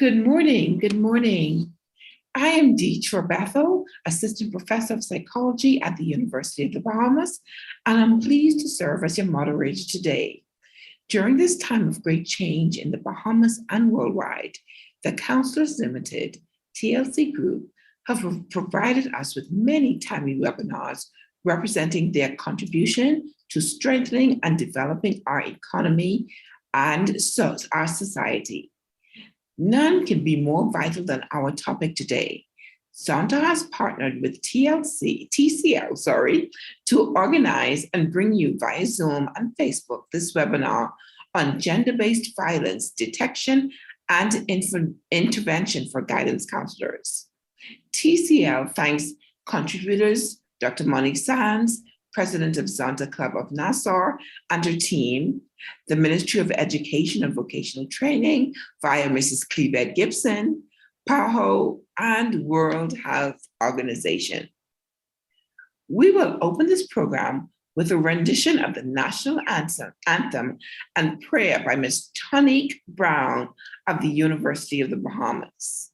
Good morning. Good morning. I am Deetra Bethel, Assistant Professor of Psychology at the University of the Bahamas, and I'm pleased to serve as your moderator today. During this time of great change in the Bahamas and worldwide, the Counselors Limited, TLC Group, have provided us with many timely webinars representing their contribution to strengthening and developing our economy and our society. None can be more vital than our topic today. Zonta has partnered with TCL, to organize and bring you via Zoom and Facebook this webinar on gender-based violence detection and intervention for guidance counselors. TCL thanks contributors Dr. Monique Sands, President of Zonta Club of Nassau, and her team, the Ministry of Education and Vocational Training via Mrs. Clevette Gibson, PAHO, and World Health Organization. We will open this program with a rendition of the national anthem and prayer by Ms. Tonique Brown of the University of the Bahamas.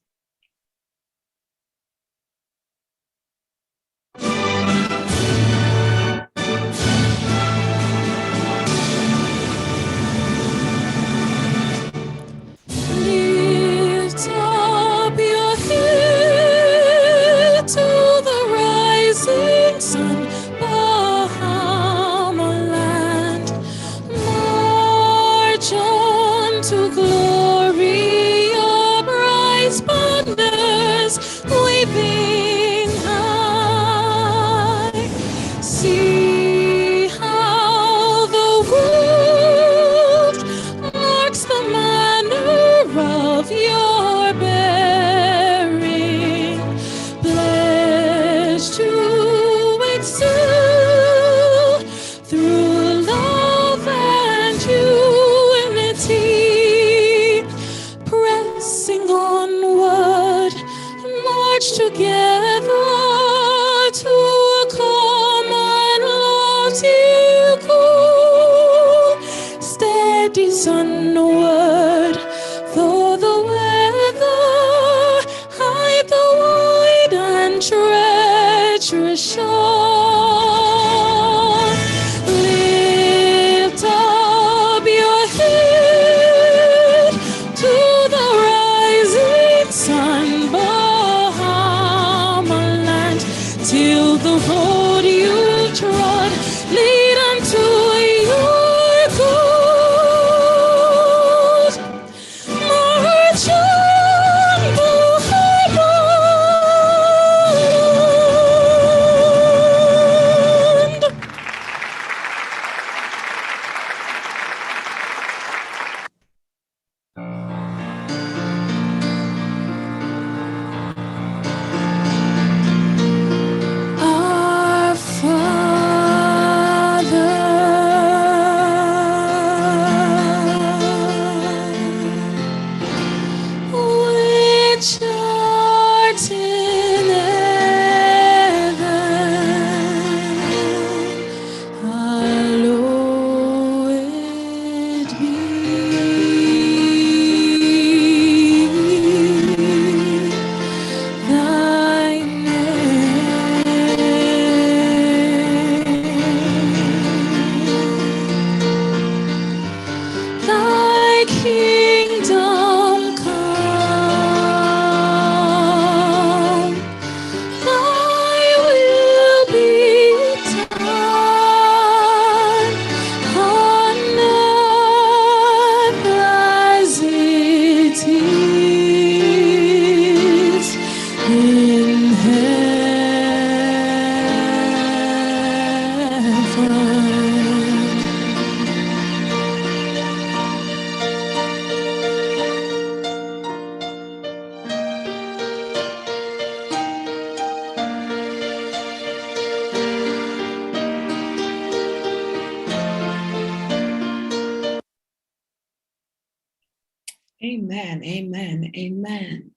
Amen, amen, amen.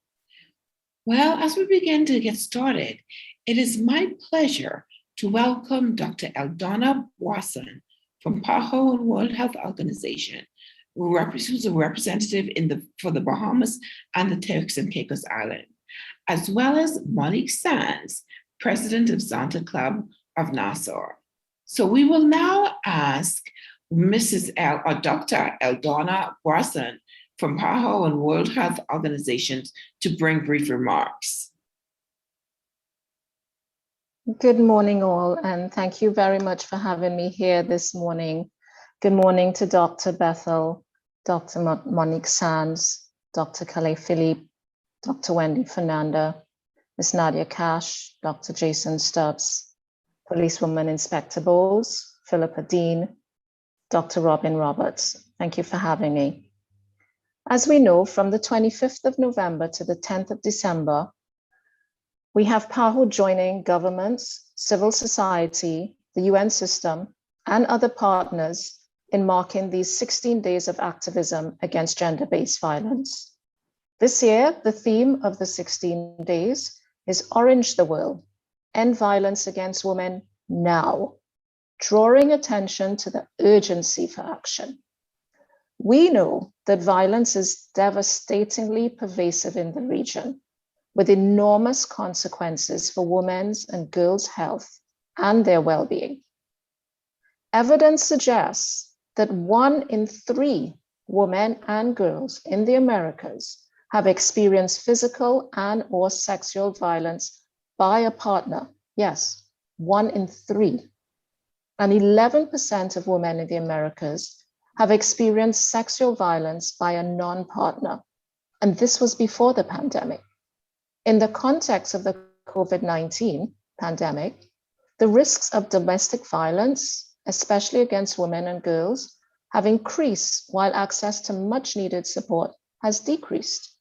Well, as we begin to get started, it is my pleasure to welcome Dr. Eldona Boisson from PAHO and World Health Organization, who's a representative for the Bahamas and the Turks and Caicos Islands, as well as Monique Sands, president of Santa Club of Nassau. So we will now ask Dr. Eldona Bosson from PAHO and World Health Organization to bring brief remarks. Good morning, all, and thank you very much for having me here this morning. Good morning to Dr. Bethel, Dr. Monique Sands, Dr. Calais Philippe, Dr. Wendy Fernanda, Ms. Nadia Cash, Dr. Jason Stubbs, Policewoman Inspector Bowles, Philippa Dean, Dr. Robin Roberts. Thank you for having me. As we know, from the 25th of November to the 10th of December, we have PAHO joining governments, civil society, the UN system, and other partners in marking these 16 days of activism against gender-based violence. This year, the theme of the 16 days is Orange the World, End Violence Against Women Now, drawing attention to the urgency for action. We know that violence is devastatingly pervasive in the region, with enormous consequences for women's and girls' health and their well-being. Evidence suggests that 1 in 3 women and girls in the Americas have experienced physical and or sexual violence by a partner. Yes, 1 in 3. And 11% of women in the Americas have experienced sexual violence by a non-partner. And this was before the pandemic. In the context of the COVID-19 pandemic, the risks of domestic violence, especially against women and girls, have increased while access to much needed support has decreased.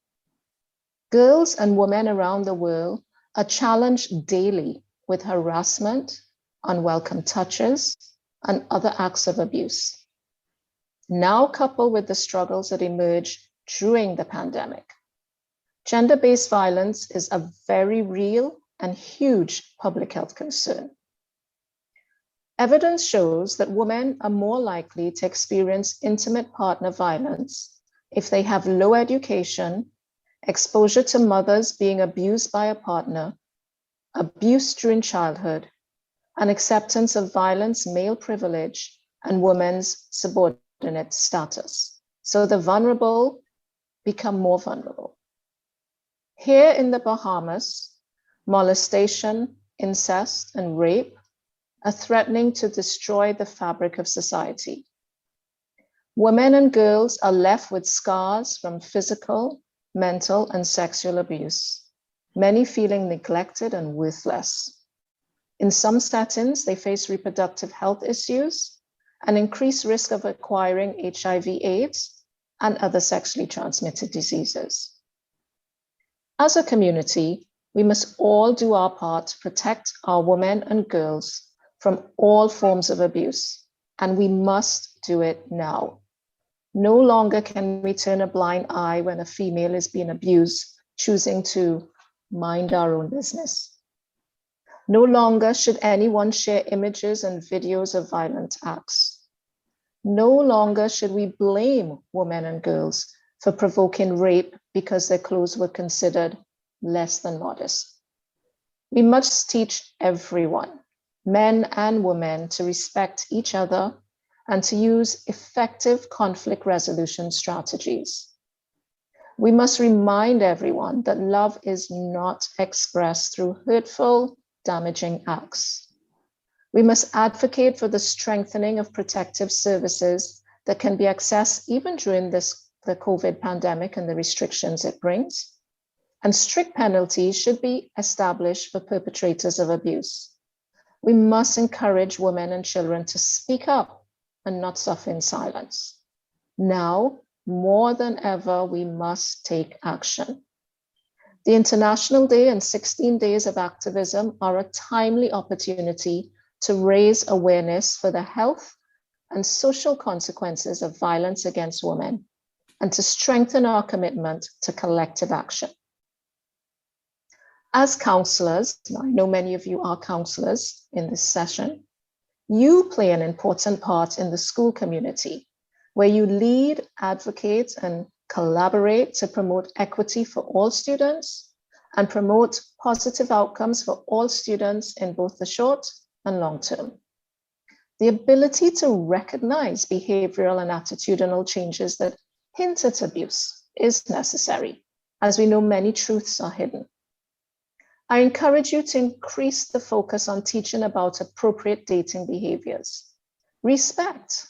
Girls and women around the world are challenged daily with harassment, unwelcome touches, and other acts of abuse. Now coupled with the struggles that emerged during the pandemic, gender-based violence is a very real and huge public health concern. Evidence shows that women are more likely to experience intimate partner violence if they have low education, exposure to mothers being abused by a partner, abuse during childhood, and acceptance of violence, male privilege, and women's subordinate status. So the vulnerable become more vulnerable. Here in the Bahamas, molestation, incest, and rape are threatening to destroy the fabric of society. Women and girls are left with scars from physical, mental, and sexual abuse, many feeling neglected and worthless. In some settings, they face reproductive health issues and increased risk of acquiring HIV/AIDS and other sexually transmitted diseases. As a community, we must all do our part to protect our women and girls from all forms of abuse, and we must do it now. No longer can we turn a blind eye when a female is being abused, choosing to mind our own business. No longer should anyone share images and videos of violent acts. No longer should we blame women and girls for provoking rape because their clothes were considered less than modest. We must teach everyone, men and women, to respect each other and to use effective conflict resolution strategies. We must remind everyone that love is not expressed through hurtful, damaging acts. We must advocate for the strengthening of protective services that can be accessed even during the COVID pandemic and the restrictions it brings. And strict penalties should be established for perpetrators of abuse. We must encourage women and children to speak up and not suffer in silence. Now, more than ever, we must take action. The International Day and 16 days of activism are a timely opportunity to raise awareness for the health and social consequences of violence against women and to strengthen our commitment to collective action. As counselors, I know many of you are counselors in this session, you play an important part in the school community where you lead, advocate, and collaborate to promote equity for all students and promote positive outcomes for all students in both the short and long term. The ability to recognize behavioral and attitudinal changes that hint at abuse is necessary, as we know many truths are hidden. I encourage you to increase the focus on teaching about appropriate dating behaviors, respect,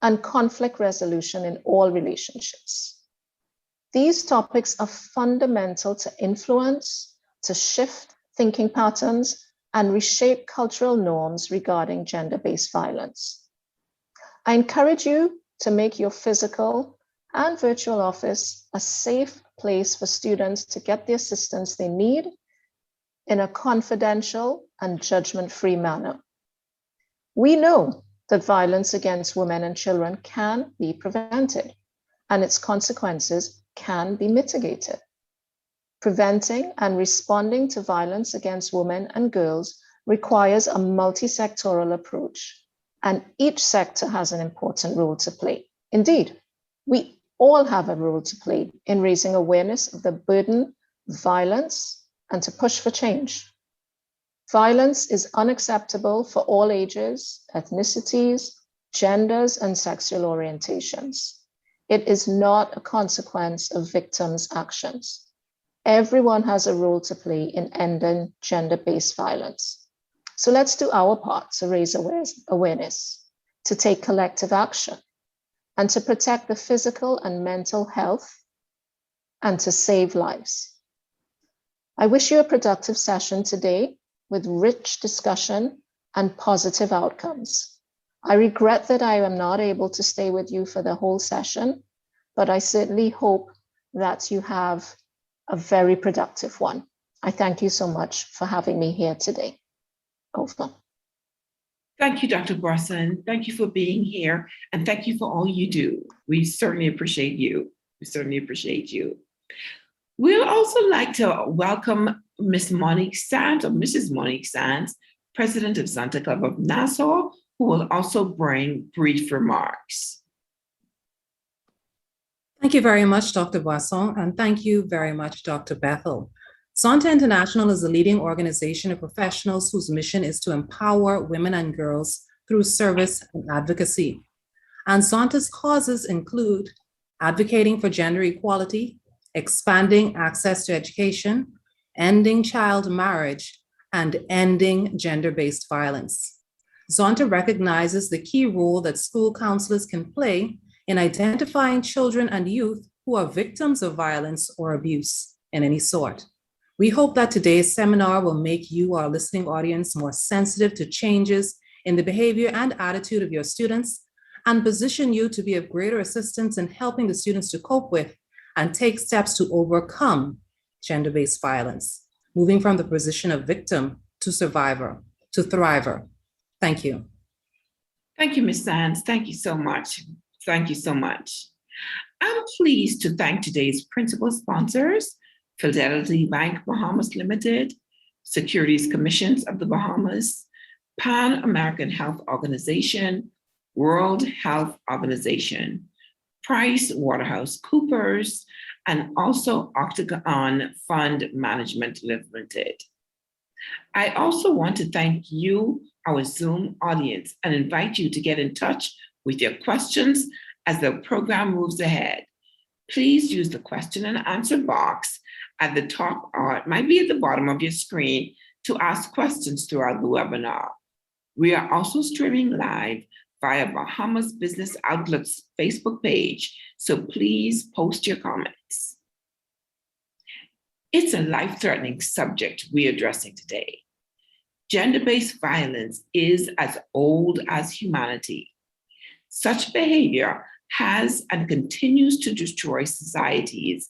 and conflict resolution in all relationships. These topics are fundamental to influence, to shift thinking patterns, and reshape cultural norms regarding gender-based violence. I encourage you to make your physical and virtual office a safe place for students to get the assistance they need in a confidential and judgment-free manner. We know that violence against women and children can be prevented, and its consequences can be mitigated. Preventing and responding to violence against women and girls requires a multi-sectoral approach, and each sector has an important role to play. Indeed, we all have a role to play in raising awareness of the burden of violence and to push for change. Violence is unacceptable for all ages, ethnicities, genders, and sexual orientations. It is not a consequence of victims' actions. Everyone has a role to play in ending gender-based violence. So let's do our part to raise awareness, to take collective action, and to protect the physical and mental health, and to save lives. I wish you a productive session today with rich discussion and positive outcomes. I regret that I am not able to stay with you for the whole session, but I certainly hope that you have a very productive one. I thank you so much for having me here today. Over. Thank you, Dr. Brosnan. Thank you for being here, and thank you for all you do. We certainly appreciate you. We certainly appreciate you. We'd also like to welcome Ms. Monique Sands, or Mrs. Monique Sands, President of Zonta Club of Nassau, who will also bring brief remarks. Thank you very much, Dr. Boisson, and thank you very much, Dr. Bethel. Zonta International is a leading organization of professionals whose mission is to empower women and girls through service and advocacy. And Zonta's causes include advocating for gender equality, expanding access to education, ending child marriage, and ending gender-based violence. Zonta recognizes the key role that school counselors can play in identifying children and youth who are victims of violence or abuse in any sort. We hope that today's seminar will make you, our listening audience, more sensitive to changes in the behavior and attitude of your students and position you to be of greater assistance in helping the students to cope with and take steps to overcome gender-based violence, moving from the position of victim to survivor to thriver. Thank you. Thank you, Ms. Sands. Thank you so much. Thank you so much. I'm pleased to thank today's principal sponsors, Fidelity Bank Bahamas Limited, Securities Commissions of the Bahamas, Pan American Health Organization, World Health Organization, Price Waterhouse Coopers, and also Octagon Fund Management Limited. I also want to thank you, our Zoom audience, and invite you to get in touch with your questions as the program moves ahead. Please use the question and answer box at the top, or it might be at the bottom of your screen, to ask questions throughout the webinar. We are also streaming live via Bahamas Business Outlook's Facebook page, so please post your comments. It's a life-threatening subject we're addressing today. Gender-based violence is as old as humanity. Such behavior has and continues to destroy societies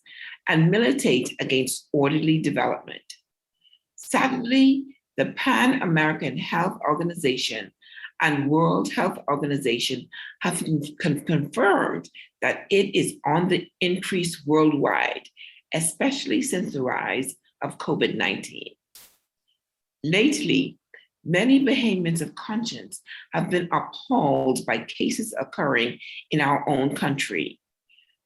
and militate against orderly development. Sadly, the Pan American Health Organization and World Health Organization have confirmed that it is on the increase worldwide, especially since the rise of COVID-19. Lately, Many Bahamians of conscience have been appalled by cases occurring in our own country.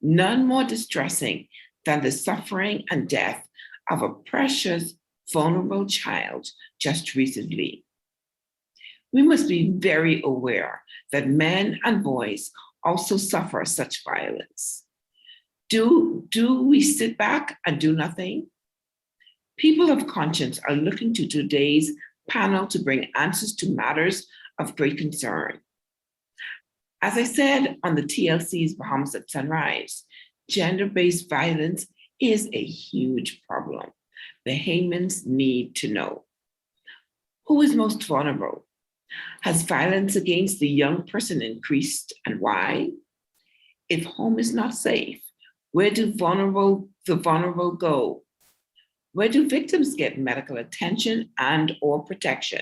None more distressing than the suffering and death of a precious, vulnerable child just recently. We must be very aware that men and boys also suffer such violence. Do we sit back and do nothing? People of conscience are looking to today's panel to bring answers to matters of great concern. As I said on the TLC's Bahamas at Sunrise, gender-based violence is a huge problem. Bahamians need to know. Who is most vulnerable? Has violence against the young person increased, and why? If home is not safe, where do the vulnerable go? Where do victims get medical attention and or protection?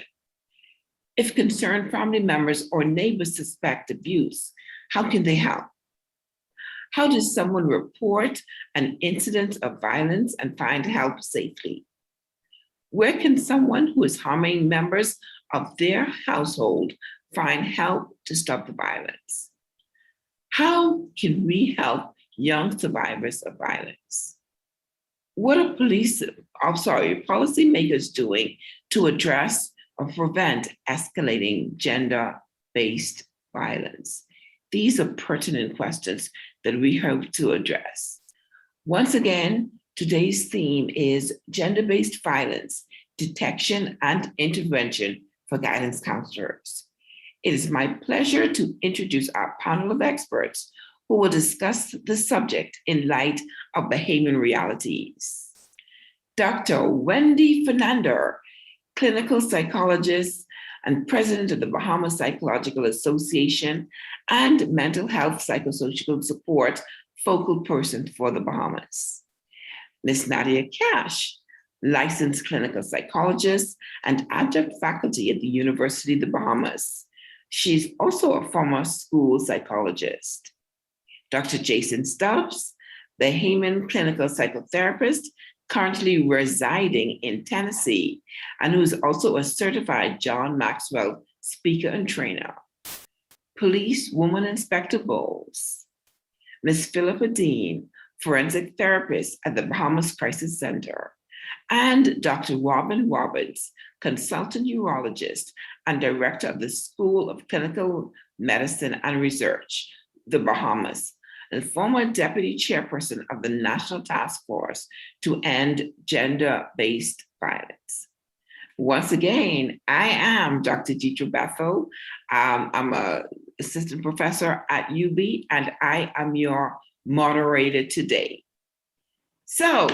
If concerned family members or neighbors suspect abuse, how can they help? How does someone report an incident of violence and find help safely? Where can someone who is harming members of their household find help to stop the violence? How can we help young survivors of violence? What are policymakers doing to address or prevent escalating gender-based violence? These are pertinent questions that we hope to address. Once again, today's theme is gender-based violence, detection and intervention for guidance counselors. It is my pleasure to introduce our panel of experts who will discuss the subject in light of Bahamian realities. Dr. Wendy Fernando, clinical psychologist and president of the Bahamas Psychological Association and mental health psychosocial support focal person for the Bahamas. Ms. Nadia Cash, licensed clinical psychologist and adjunct faculty at the University of the Bahamas. She's also a former school psychologist. Dr. Jason Stubbs, Bahamian clinical psychotherapist, currently residing in Tennessee, and who's also a certified John Maxwell speaker and trainer. Police Woman Inspector Bowles. Ms. Philippa Dean, forensic therapist at the Bahamas Crisis Center. And Dr. Robin Roberts, consultant urologist and director of the School of Clinical Medicine and Research, the Bahamas, and former deputy chairperson of the National Task Force to End Gender-Based Violence. Once again, I am Dr. Deidre Bethel. I'm an assistant professor at UB, and I am your moderator today. So,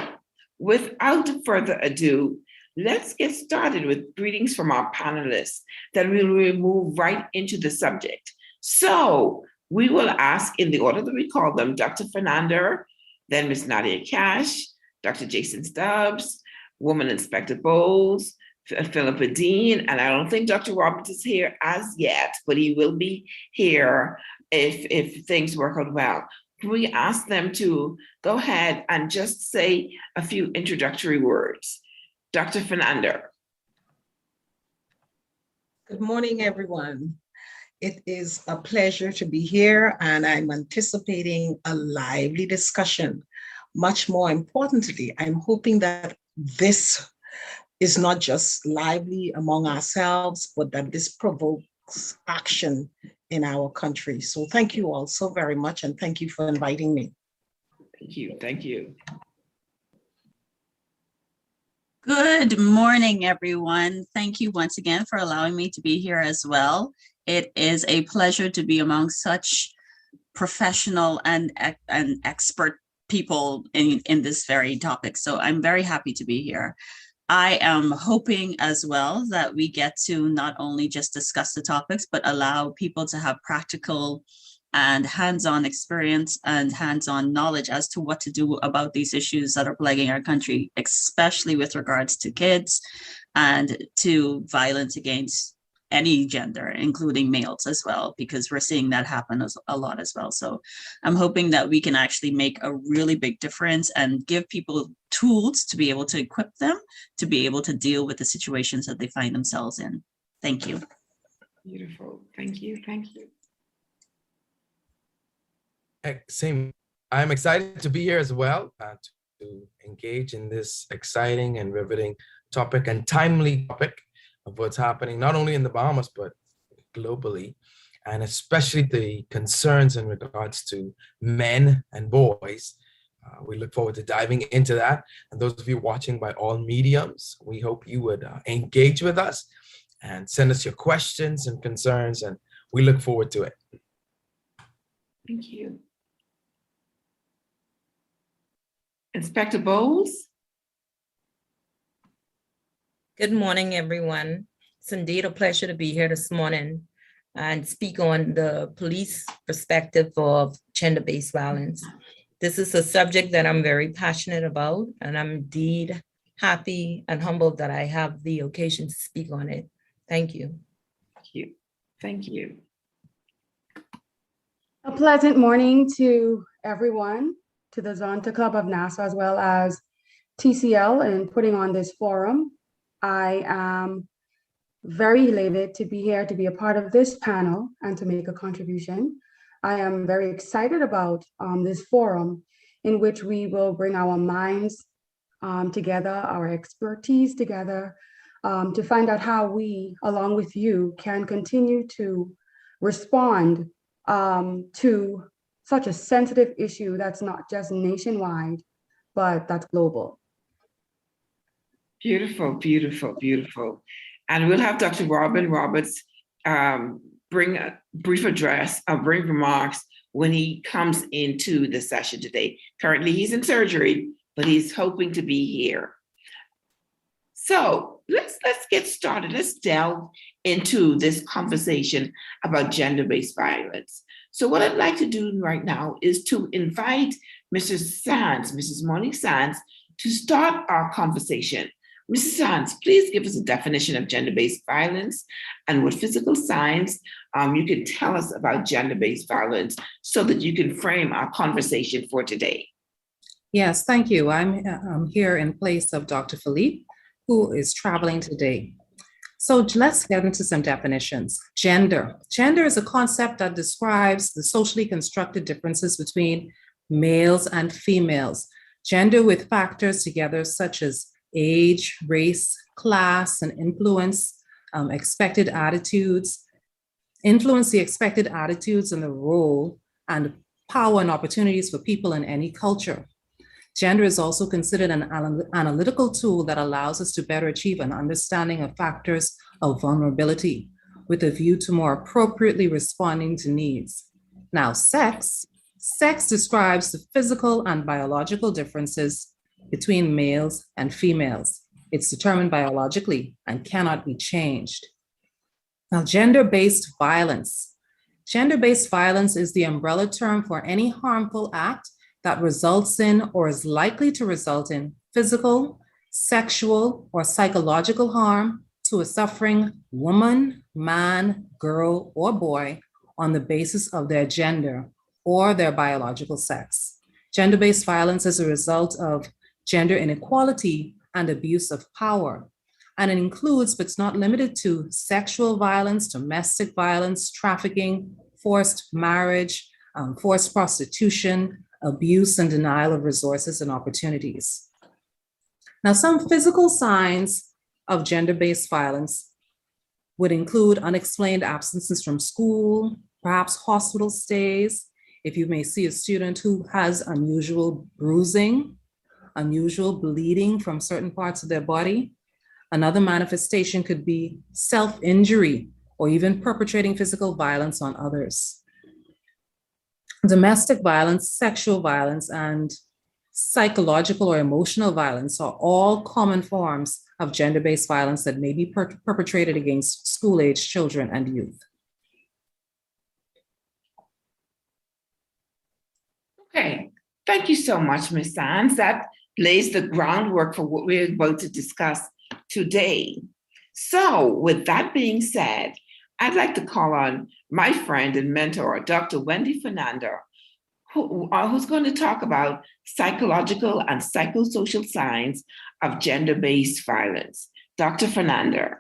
without further ado, let's get started with greetings from our panelists that we will move right into the subject. So, we will ask in the order that we call them, Dr. Fernando, then Ms. Nadia Cash, Dr. Jason Stubbs, Woman Inspector Bowles, Philippa Dean, and I don't think Dr. Roberts is here as yet, but he will be here if things work out well. We ask them to go ahead and just say a few introductory words. Dr. Fernando. Good morning, everyone. It is a pleasure to be here, and I'm anticipating a lively discussion. Much more importantly, I'm hoping that this is not just lively among ourselves, but that this provokes action in our country. So thank you all so very much, and thank you for inviting me. Thank you. Thank you. Good morning, everyone. Thank you once again for allowing me to be here as well. It is a pleasure to be among such professional and expert people in this very topic. So I'm very happy to be here. I am hoping as well that we get to not only just discuss the topics, but allow people to have practical and hands-on experience and hands-on knowledge as to what to do about these issues that are plaguing our country, especially with regards to kids and to violence against any gender, including males as well, because we're seeing that happen a lot as well. So I'm hoping that we can actually make a really big difference and give people tools to be able to equip them to be able to deal with the situations that they find themselves in. Thank you. Beautiful. Thank you. Thank you. Same. I'm excited to be here as well to engage in this exciting and riveting topic and timely topic of what's happening not only in the Bahamas but globally, and especially the concerns in regards to men and boys. We look forward to diving into that. And those of you watching by all mediums, we hope you would engage with us and send us your questions and concerns, and we look forward to it. Thank you. Inspector Bowles? Good morning, everyone. It's indeed a pleasure to be here this morning and speak on the police perspective of gender-based violence. This is a subject that I'm very passionate about, and I'm indeed happy and humbled that I have the occasion to speak on it. Thank you. Thank you. Thank you. A pleasant morning to everyone, to the Zonta Club of Nassau, as well as TCL in putting on this forum. I am very elated to be here, to be a part of this panel and to make a contribution. I am very excited about this forum in which we will bring our minds together, our expertise together, to find out how we, along with you, can continue to respond to such a sensitive issue that's not just nationwide, but that's global. Beautiful, beautiful, beautiful. And we'll have Dr. Robin Roberts bring a brief address, bring remarks when he comes into the session today. Currently, he's in surgery, but he's hoping to be here. So let's get started. Let's delve into this conversation about gender-based violence. So what I'd like to do right now is to invite Mrs. Sands, Mrs. Monique Sands, to start our conversation. Mrs. Sands, please give us a definition of gender-based violence and what physical signs you can tell us about gender-based violence so that you can frame our conversation for today. Yes, thank you. I'm here in place of Dr. Philippe, who is traveling today. So let's get into some definitions. Gender. Gender is a concept that describes the socially constructed differences between males and females. Gender with factors together such as age, race, class, and influence the expected attitudes and the role and power and opportunities for people in any culture. Gender is also considered an analytical tool that allows us to better achieve an understanding of factors of vulnerability with a view to more appropriately responding to needs. Now, sex. Sex describes the physical and biological differences between males and females. It's determined biologically and cannot be changed. Now, gender-based violence. Gender-based violence is the umbrella term for any harmful act that results in or is likely to result in physical, sexual, or psychological harm to a suffering woman, man, girl, or boy on the basis of their gender or their biological sex. Gender-based violence is a result of gender inequality and abuse of power. And it includes, but it's not limited to, sexual violence, domestic violence, trafficking, forced marriage, forced prostitution, abuse and denial of resources and opportunities. Now, some physical signs of gender-based violence would include unexplained absences from school, perhaps hospital stays. If you may see a student who has unusual bruising, unusual bleeding from certain parts of their body. Another manifestation could be self-injury or even perpetrating physical violence on others. Domestic violence, sexual violence, and psychological or emotional violence are all common forms of gender-based violence that may be perpetrated against school-age children and youth. Okay, thank you so much, Ms. Sands. That lays the groundwork for what we're about to discuss today. So with that being said, I'd like to call on my friend and mentor, Dr. Wendy Fernanda, who's going to talk about psychological and psychosocial signs of gender-based violence. Dr. Fernanda.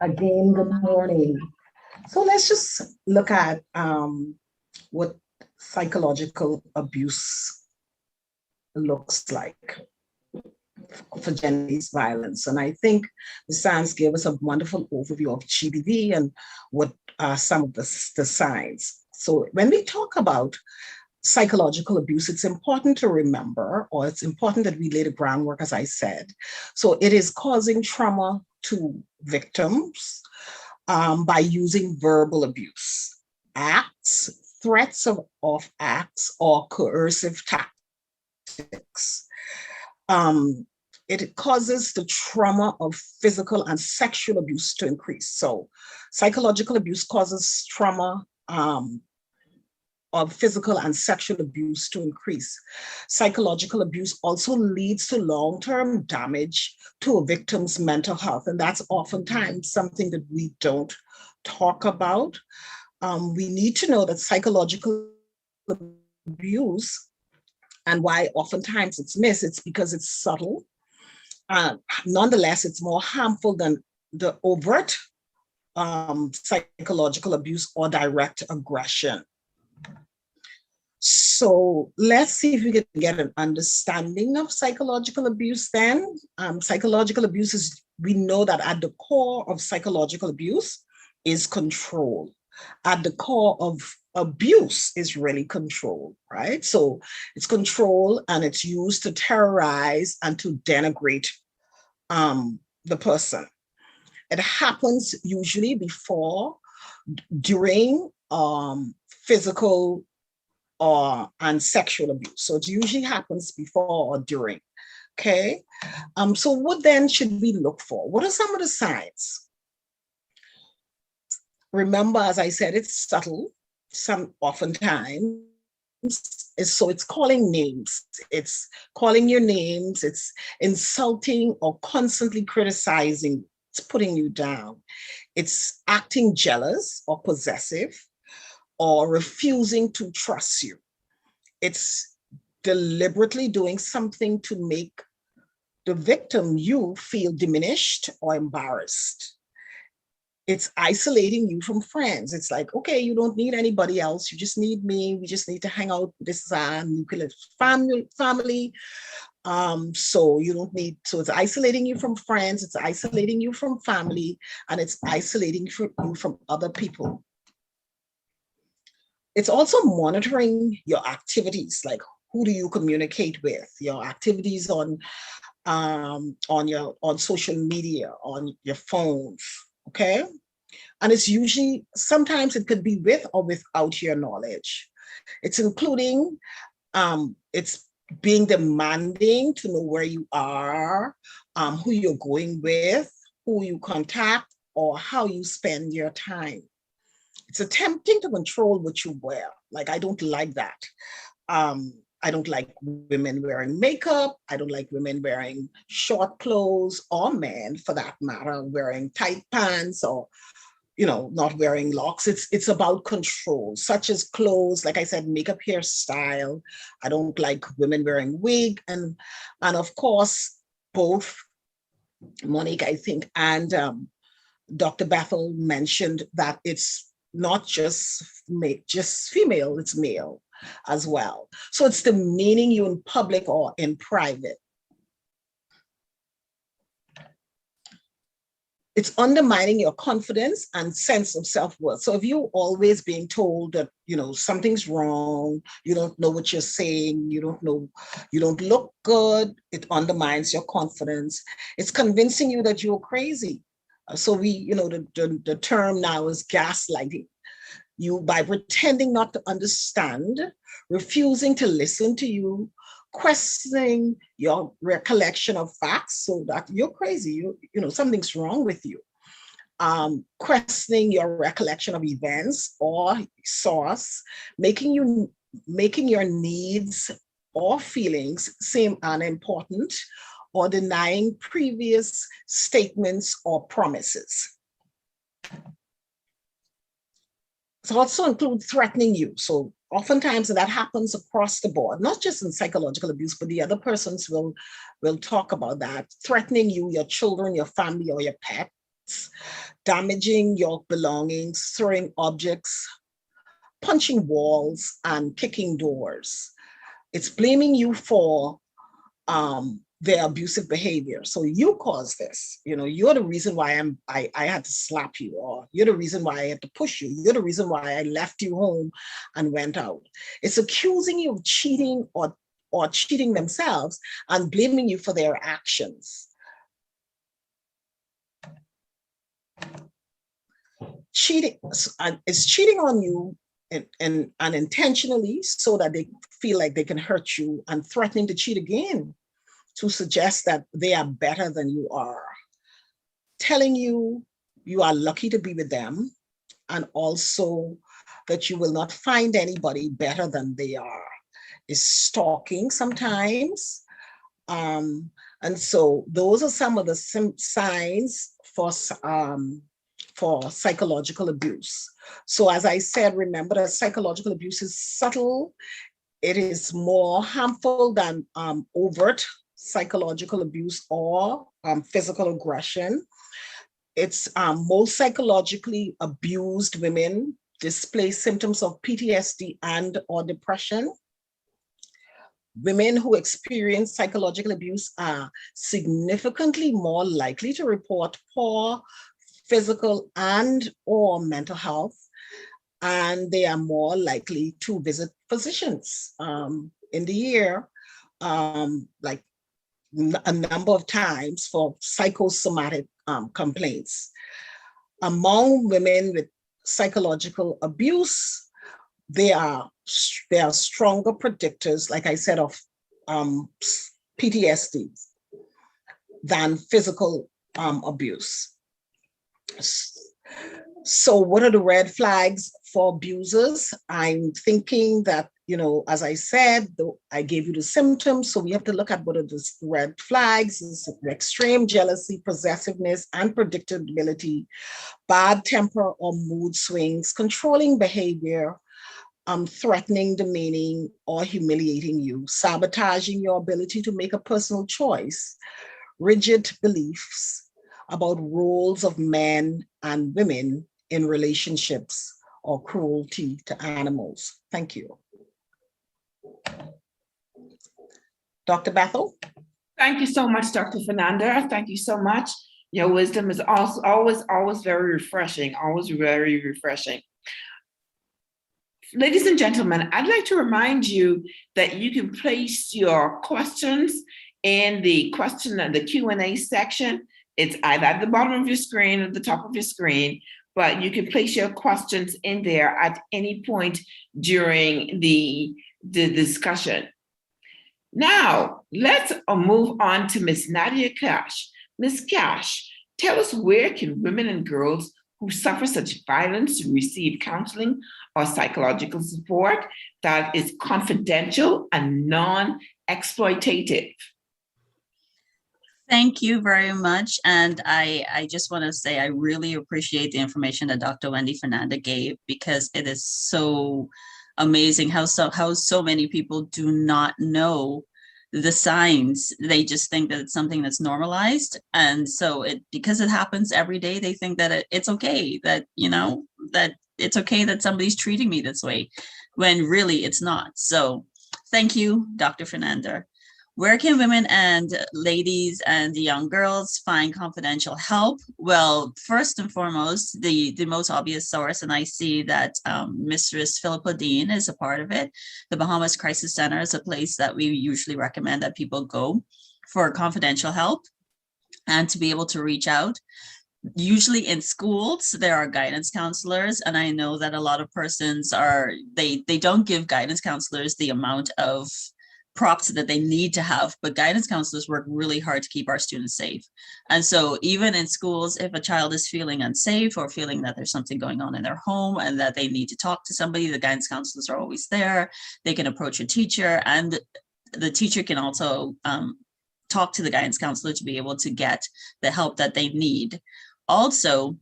Again, good morning. So let's just look at what psychological abuse looks like for gender-based violence. And I think Ms. Sands gave us a wonderful overview of GBV and what are some of the signs. So when we talk about psychological abuse, it's important to remember, or it's important that we lay the groundwork, as I said. So it is causing trauma to victims by using verbal abuse, acts, threats of acts, or coercive tactics. It causes the trauma of physical and sexual abuse to increase. So psychological abuse causes trauma of physical and sexual abuse to increase. Psychological abuse also leads to long-term damage to a victim's mental health. And that's oftentimes something that we don't talk about. We need to know that psychological abuse, and why oftentimes it's missed, it's because it's subtle. Nonetheless, it's more harmful than the overt psychological abuse or direct aggression. So let's see if we can get an understanding of psychological abuse then. Psychological abuse is, we know that at the core of psychological abuse is control. At the core of abuse is really control, right? So it's control, and it's used to terrorize and to denigrate the person. It happens usually before, during physical and sexual abuse. So it usually happens before or during, okay? So what then should we look for? What are some of the signs? Remember, as I said, it's subtle, oftentimes. So it's calling names, it's calling your names, it's insulting or constantly criticizing, it's putting you down. It's acting jealous or possessive, or refusing to trust you. It's deliberately doing something to make the victim, you, feel diminished or embarrassed. It's isolating you from friends. It's like, okay, you don't need anybody else. You just need me. We just need to hang out. This is our nuclear family. So you don't need, so it's isolating you from friends. It's isolating you from family, and it's isolating you from other people. It's also monitoring your activities, like who do you communicate with, your activities on social media, on your phones, okay? And it's usually, sometimes it could be with or without your knowledge. It's including, it's being demanding to know where you are, who you're going with, who you contact, or how you spend your time. It's attempting to control what you wear. Like, I don't like that. I don't like women wearing makeup. I don't like women wearing short clothes, or men, for that matter, wearing tight pants, or, you know, not wearing locks. It's about control, such as clothes, like I said, makeup, hairstyle. I don't like women wearing wig. And of course, both Monique, I think, and Dr. Bethel mentioned that it's not just female, it's male as well. So it's demeaning you in public or in private. It's undermining your confidence and sense of self-worth. So if you're always being told that, you know, something's wrong, you don't know what you're saying, you don't know, you don't look good, it undermines your confidence. It's convincing you that you're crazy. So we, you know, the term now is gaslighting. You, by pretending not to understand, refusing to listen to you, questioning your recollection of facts, so that you're crazy, you know, something's wrong with you. Questioning your recollection of events or source, making your needs or feelings seem unimportant, or denying previous statements or promises. It also includes threatening you. So oftentimes that happens across the board, not just in psychological abuse, but the other persons will talk about that. Threatening you, your children, your family, or your pets. damaging your belongings, throwing objects, punching walls, and kicking doors. It's blaming you for their abusive behavior. So you caused this. You know, you're the reason why I had to slap you, or you're the reason why I had to push you. You're the reason why I left you home and went out. It's accusing you of cheating or cheating themselves and blaming you for their actions. Cheating is cheating on you and unintentionally, so that they feel like they can hurt you, and threatening to cheat again to suggest that they are better than you are, telling you you are lucky to be with them, and also that you will not find anybody better than they are. Is stalking sometimes. And so those are some of the signs for psychological abuse. So as I said, remember that psychological abuse is subtle. It is more harmful than overt psychological abuse or physical aggression. It's most psychologically abused women display symptoms of PTSD and or depression. Women who experience psychological abuse are significantly more likely to report poor physical and or mental health, and they are more likely to visit physicians in the year, like a number of times, for psychosomatic complaints. Among women with psychological abuse, they are stronger predictors, like I said, of PTSD than physical abuse. So what are the red flags for abusers? I'm thinking that, you know, as I said, I gave you the symptoms, so we have to look at what are the red flags: extreme jealousy, possessiveness, unpredictability, bad temper or mood swings, controlling behavior, threatening, demeaning, or humiliating you, sabotaging your ability to make a personal choice, rigid beliefs about roles of men and women in relationships, or cruelty to animals. Thank you. Dr. Bethel? Thank you so much, Dr. Fernanda. Thank you so much. Your wisdom is also always very refreshing, always very refreshing. Ladies and gentlemen, I'd like to remind you that you can place your questions in the question and the Q&A section. It's either at the bottom of your screen or the top of your screen, but you can place your questions in there at any point during the discussion. Now, let's move on to Ms. Nadia Cash. Ms. Cash, tell us, where can women and girls who suffer such violence receive counseling or psychological support that is confidential and non-exploitative? Thank you very much. And I just want to say I really appreciate the information that Dr. Wendy Fernanda gave, because it is so amazing how so many people do not know the signs. They just think that it's something that's normalized. And so because it happens every day, they think that it's okay, that, you know, that it's okay that somebody's treating me this way, when really it's not. So thank you, Dr. Fernanda. Where can women and ladies and young girls find confidential help? Well, first and foremost, the most obvious source, and I see that Mistress Philippa Dean is a part of it. The Bahamas Crisis Center is a place that we usually recommend that people go for confidential help and to be able to reach out. Usually in schools, there are guidance counselors, and I know that a lot of persons they don't give guidance counselors the amount of props that they need to have, but guidance counselors work really hard to keep our students safe. And so even in schools, if a child is feeling unsafe or feeling that there's something going on in their home and that they need to talk to somebody, the guidance counselors are always there. They can approach a teacher, and the teacher can also talk to the guidance counselor to be able to get the help that they need. Also,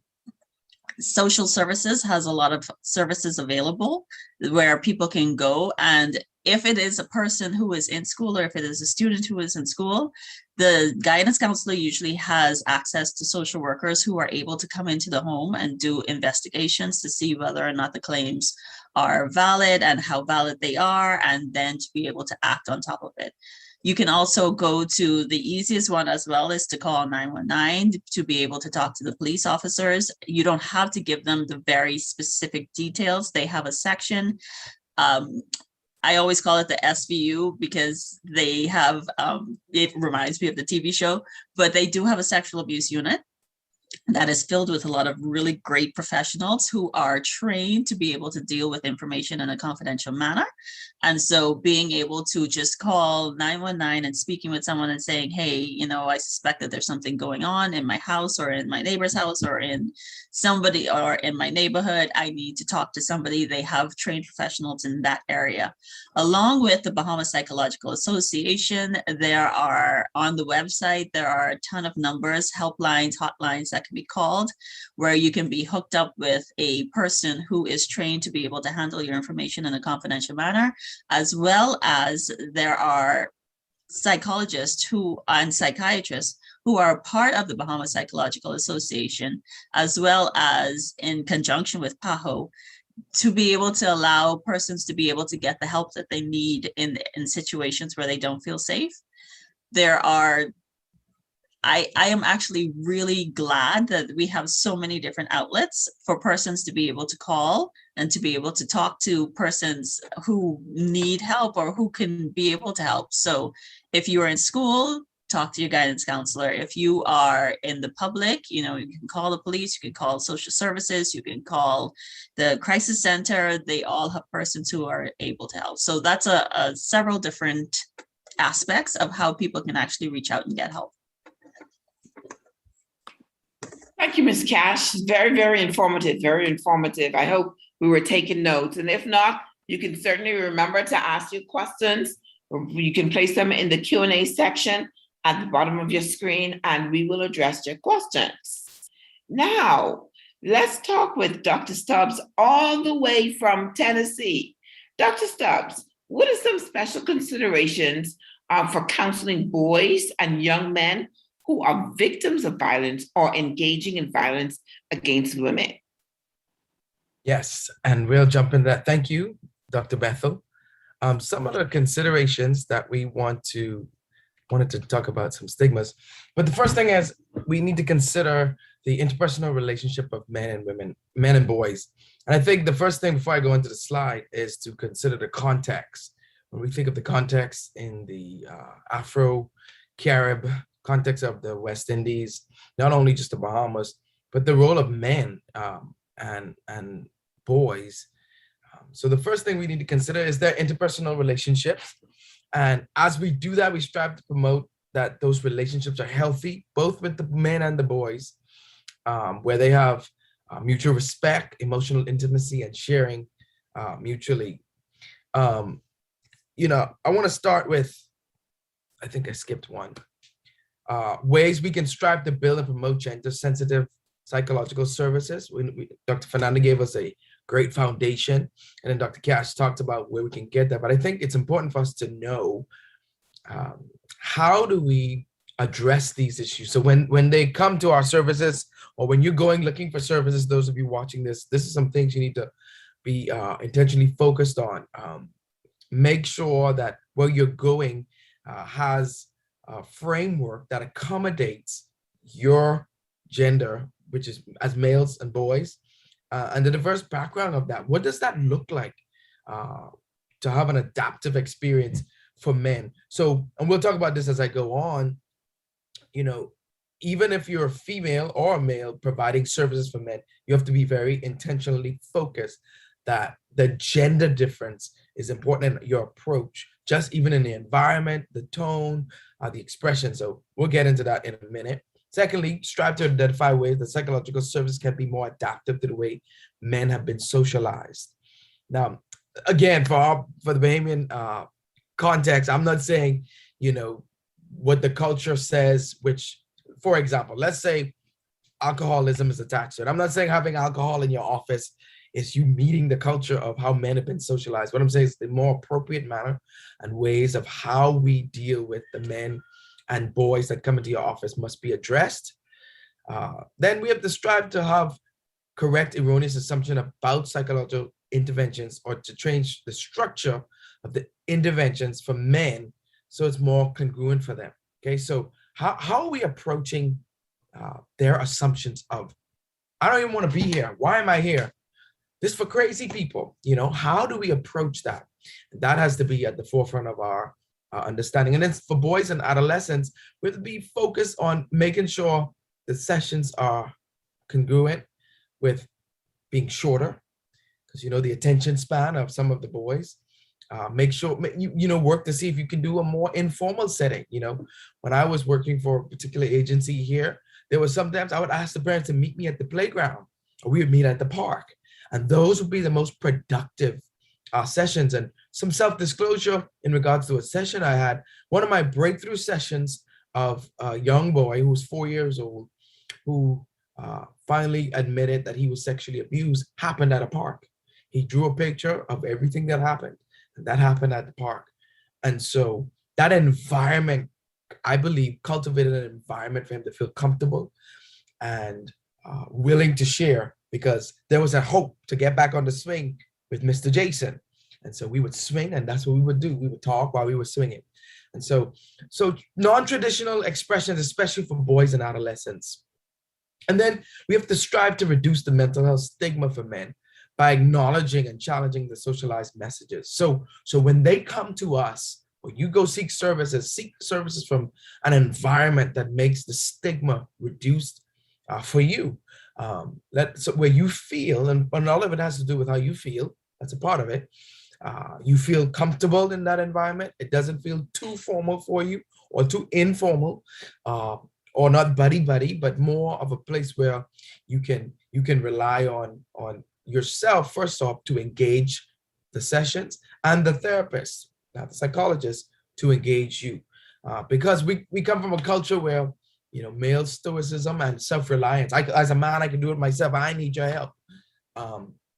social services has a lot of services available where people can go. And if it is a person who is in school, or if it is a student who is in school, the guidance counselor usually has access to social workers who are able to come into the home and do investigations to see whether or not the claims are valid and how valid they are, and then to be able to act on top of it. You can also go to the easiest one as well, is to call 919 to be able to talk to the police officers. You don't have to give them the very specific details. They have a section. I always call it the SVU because they have, it reminds me of the TV show, but they do have a sexual abuse unit that is filled with a lot of really great professionals who are trained to be able to deal with information in a confidential manner. And so being able to just call 919 and speaking with someone and saying, hey, you know, I suspect that there's something going on in my house or in my neighbor's house or in somebody or in my neighborhood, I need to talk to somebody. They have trained professionals in that area. Along with the Bahamas Psychological Association, there are on the website, there are a ton of numbers, helplines, hotlines that can be called, where you can be hooked up with a person who is trained to be able to handle your information in a confidential manner, as well as there are psychologists who and psychiatrists who are part of the Bahamas Psychological Association, as well as in conjunction with PAHO, to be able to allow persons to be able to get the help that they need in situations where they don't feel safe. There are, I am actually really glad that we have so many different outlets for persons to be able to call and to be able to talk to persons who need help or who can be able to help. So if you are in school, talk to your guidance counselor. If you are in the public, you know, you can call the police, you can call social services, you can call the crisis center. They all have persons who are able to help. So that's a several different aspects of how people can actually reach out and get help. Thank you, Ms. Cash. Very, very informative, very informative. I hope we were taking notes. And if not, you can certainly remember to ask your questions. You can place them in the Q&A section at the bottom of your screen, and we will address your questions. Now, let's talk with Dr. Stubbs all the way from Tennessee. Dr. Stubbs, what are some special considerations for counseling boys and young men who are victims of violence or engaging in violence against women? Yes, and we'll jump into that. Thank you, Dr. Bethel. Some of the considerations that we wanted to talk about, some stigmas. But the first thing is we need to consider the interpersonal relationship of men and women, men and boys. And I think the first thing before I go into the slide is to consider the context. When we think of the context in the Afro-Carib context of the West Indies, not only just the Bahamas, but the role of men and boys. So the first thing we need to consider is their interpersonal relationships. And as we do that, we strive to promote that those relationships are healthy, both with the men and the boys, where they have mutual respect, emotional intimacy, and sharing mutually. You know, I want to start with, I think I skipped one, ways we can strive to build and promote gender-sensitive psychological services. Dr. Fernanda gave us a great foundation, and then Dr. Cash talked about where we can get that. But I think it's important for us to know how do we address these issues. So when they come to our services, or when you're going looking for services, those of you watching this is some things you need to be intentionally focused on. Make sure that where you're going has a framework that accommodates your gender, which is as males and boys, and the diverse background of that. What does that look like to have an adaptive experience for men? So, and we'll talk about this as I go on, you know, even if you're a female or a male providing services for men, you have to be very intentionally focused that the gender difference is important in your approach, just even in the environment, the tone, the expression. So we'll get into that in a minute. Secondly, strive to identify ways that psychological services can be more adaptive to the way men have been socialized. Now, again, for the Bahamian context, I'm not saying, you know, what the culture says, which, for example, let's say alcoholism is attached to it. I'm not saying having alcohol in your office is you meeting the culture of how men have been socialized. What I'm saying is the more appropriate manner and ways of how we deal with the men and boys that come into your office must be addressed. Then we have to strive to have correct erroneous assumption about psychological interventions, or to change the structure of the interventions for men so it's more congruent for them. Okay, so how are we approaching their assumptions of, I don't even want to be here. Why am I here? This for crazy people. How do we approach that? That has to be at the forefront of our understanding. And then for boys and adolescents, we have to be focused on making sure the sessions are congruent with being shorter, because the attention span of some of the boys. Make sure work to see if you can do a more informal setting. When I was working for a particular agency here, there was sometimes I would ask the parents to meet me at the playground, or we would meet at the park, and those would be the most productive sessions. And some self-disclosure in regards to a session I had, one of my breakthrough sessions of a young boy who was 4 years old, who finally admitted that he was sexually abused, happened at a park. He drew a picture of everything that happened, and that happened at the park. And so that environment, I believe, cultivated an environment for him to feel comfortable and willing to share, because there was a hope to get back on the swing with Mr. Jason. And so we would swing, and that's what we would do. We would talk while we were swinging. And so non-traditional expressions, especially for boys and adolescents. And then we have to strive to reduce the mental health stigma for men by acknowledging and challenging the socialized messages. So when they come to us, or you go seek services from an environment that makes the stigma reduced for you. Where you feel, and all of it has to do with how you feel, that's a part of it. You feel comfortable in that environment. It doesn't feel too formal for you or too informal, or not buddy, but more of a place where you can rely on yourself, first off, to engage the sessions, and the therapist, not the psychologist, to engage you. Because we come from a culture where, male stoicism and self-reliance. As a man, I can do it myself. I need your help.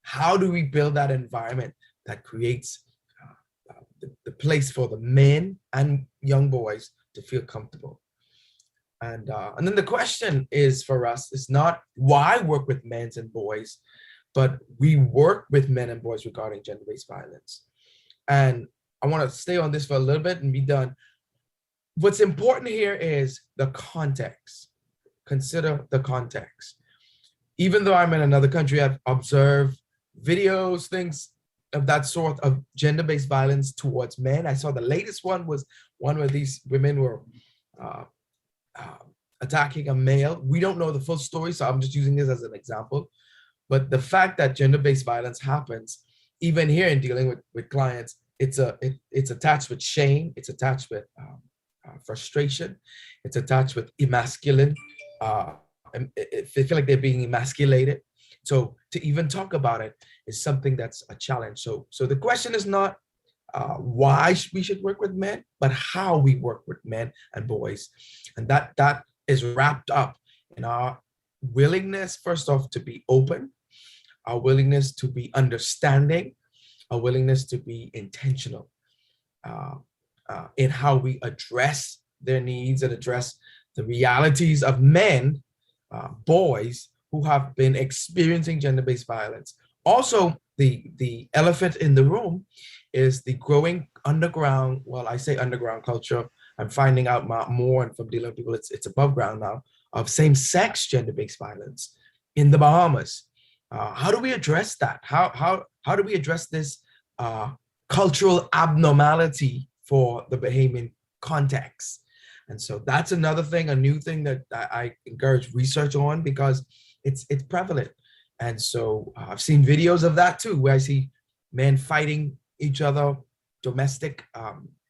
How do we build that environment that creates the place for the men and young boys to feel comfortable? And then the question is for us is not why work with men and boys, but we work with men and boys regarding gender-based violence. And I want to stay on this for a little bit and be done. What's important here is the context. Consider the context. Even though I'm in another country, I've observed videos, things of that sort of gender-based violence towards men. I saw the latest one was one where these women were attacking a male. We don't know the full story, so I'm just using this as an example. But the fact that gender-based violence happens, even here in dealing with clients, it's attached with shame, it's attached with frustration, it's attached with emasculine. They feel like they're being emasculated. So to even talk about it is something that's a challenge. So the question is not why we should work with men, but how we work with men and boys. And that is wrapped up in our willingness, first off, to be open, our willingness to be understanding, our willingness to be intentional in how we address their needs and address the realities of men, boys who have been experiencing gender-based violence. Also, the elephant in the room is the growing underground, well, I say underground culture. I'm finding out more, and from dealing with people, it's above ground now, of same-sex gender-based violence in the Bahamas. How do we address that? How do we address this cultural abnormality for the Bahamian context? And so that's another thing, a new thing that I encourage research on, because it's prevalent. And so I've seen videos of that too, where I see men fighting each other, domestic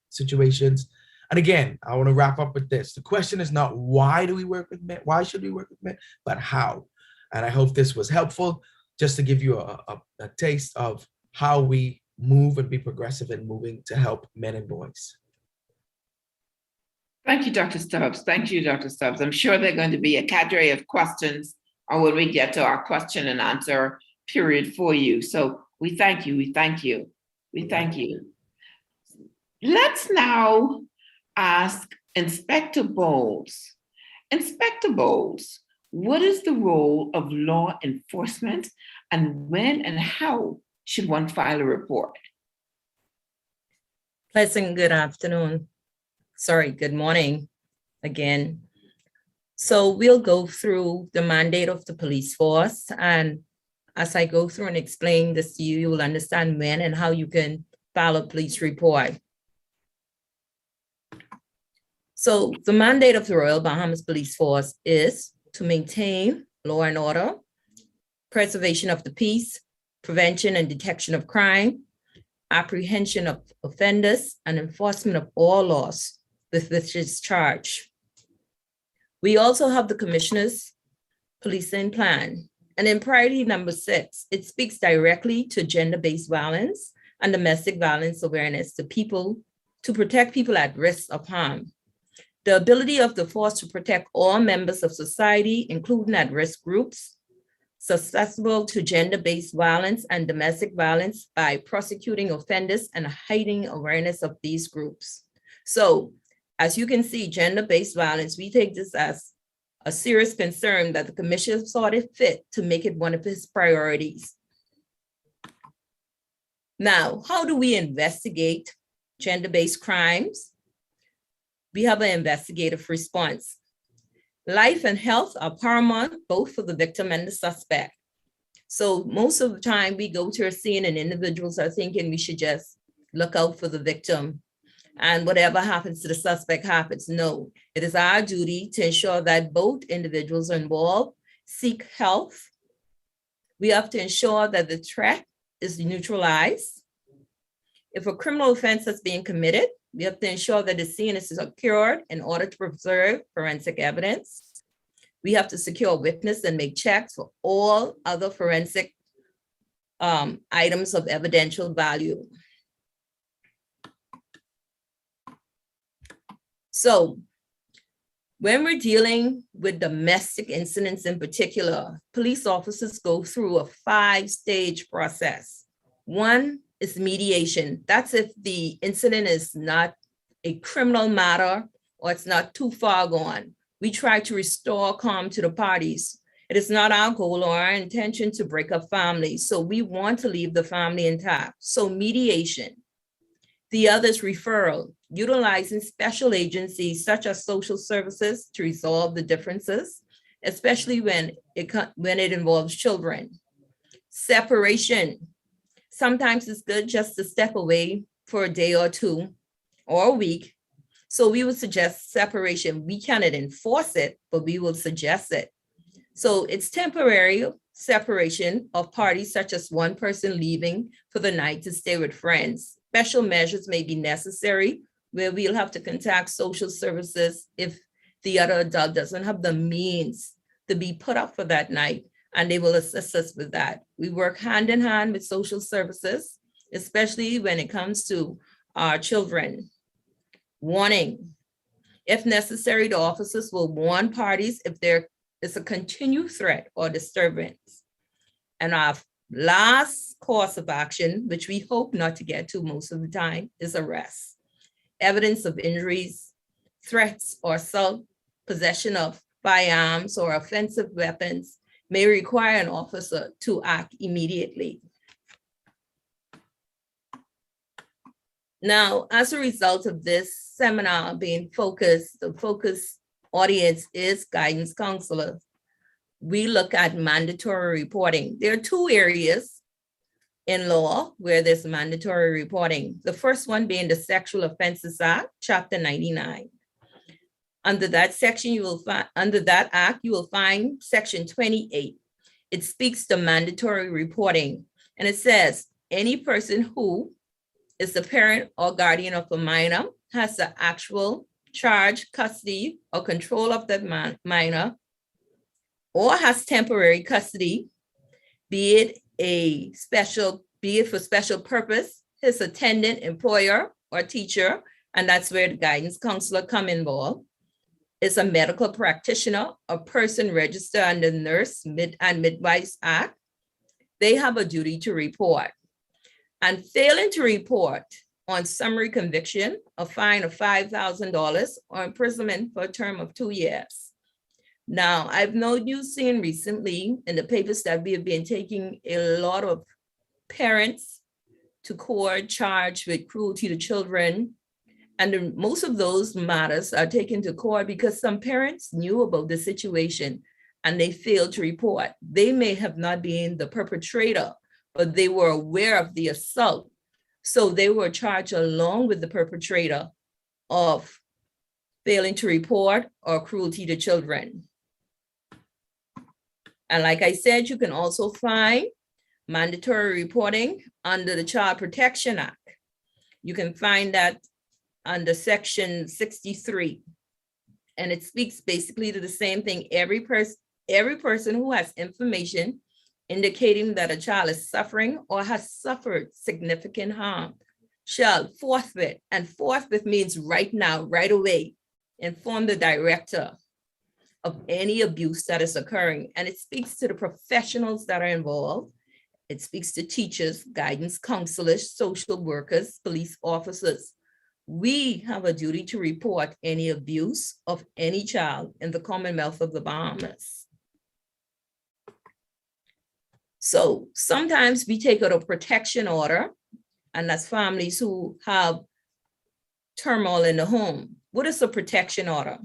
situations. And again, I want to wrap up with this. The question is not why do we work with men? Why should we work with men? But how? And I hope this was helpful, just to give you a taste of how we move and be progressive in moving to help men and boys. Thank you, Dr. Stubbs. Thank you, Dr. Stubbs. I'm sure there are going to be a cadre of questions or when we get to our question and answer period for you. So we thank you, we thank you, we thank you. Let's now ask Inspector Bowles. Inspector Bowles, what is the role of law enforcement, and when and how should one file a report? Pleasant good afternoon. Sorry, good morning again. So we'll go through the mandate of the police force, and as I go through and explain this to you, you will understand when and how you can file a police report. So the mandate of the Royal Bahamas Police Force is to maintain law and order, preservation of the peace, prevention and detection of crime, apprehension of offenders, and enforcement of all laws with which is charged. We also have the Commissioner's Policing Plan. And in priority number 6, it speaks directly to gender-based violence and domestic violence awareness to protect people at risk of harm. The ability of the force to protect all members of society, including at-risk groups, susceptible to gender-based violence and domestic violence by prosecuting offenders and heightening awareness of these groups. So, as you can see, gender-based violence, we take this as a serious concern that the Commission saw it fit to make it one of its priorities. Now, how do we investigate gender-based crimes? We have an investigative response. Life and health are paramount, both for the victim and the suspect. So most of the time we go to a scene and individuals are thinking we should just look out for the victim and whatever happens to the suspect happens. No, it is our duty to ensure that both individuals are involved, seek help. We have to ensure that the threat is neutralized. If a criminal offense is being committed, we have to ensure that the scene is secured in order to preserve forensic evidence. We have to secure a witness and make checks for all other forensic items of evidential value. So when we're dealing with domestic incidents in particular, police officers go through a 5-stage process. 1 is mediation. That's if the incident is not a criminal matter or it's not too far gone. We try to restore calm to the parties. It is not our goal or our intention to break up families, so we want to leave the family intact. So mediation. The other is referral, utilizing special agencies such as social services to resolve the differences, especially when it involves children. Separation. Sometimes it's good just to step away for a day or 2 or a week. So we would suggest separation. We cannot enforce it, but we will suggest it. So it's temporary separation of parties, such as one person leaving for the night to stay with friends. Special measures may be necessary where we'll have to contact social services if the other adult doesn't have the means to be put up for that night, and they will assist us with that. We work hand in hand with social services, especially when it comes to our children. Warning. If necessary, the officers will warn parties if there is a continued threat or disturbance. And our last course of action, which we hope not to get to most of the time, is arrest. Evidence of injuries, threats, or assault, possession of firearms or offensive weapons may require an officer to act immediately. Now, as a result of this seminar being focused, the focus audience is guidance counselors. We look at mandatory reporting. There are 2 areas in law where there's mandatory reporting. The first one being the Sexual Offenses Act, Chapter 99. Under that section, under that act, you will find Section 28. It speaks to mandatory reporting, and it says any person who is the parent or guardian of a minor has the actual charge, custody, or control of that minor, or has temporary custody, be it for special purpose, his attendant, employer, or teacher, and that's where the guidance counselor come involved. is a medical practitioner, a person registered under Nurse and Midwives Act, they have a duty to report. And failing to report on summary conviction, a fine of $5,000 or imprisonment for a term of 2 years. Now, I've known you seen recently in the papers that we have been taking a lot of parents to court charged with cruelty to children. And most of those matters are taken to court because some parents knew about the situation and they failed to report. They may have not been the perpetrator, but they were aware of the assault. So they were charged along with the perpetrator of failing to report or cruelty to children. And like I said, you can also find mandatory reporting under the Child Protection Act. You can find that under Section 63. And it speaks basically to the same thing. Every person who has information indicating that a child is suffering or has suffered significant harm shall forthwith, and forthwith means right now, right away, inform the director of any abuse that is occurring. And it speaks to the professionals that are involved. It speaks to teachers, guidance counselors, social workers, police officers. We have a duty to report any abuse of any child in the Commonwealth of the Bahamas. So sometimes we take out a protection order, and that's families who have turmoil in the home. What is a protection order?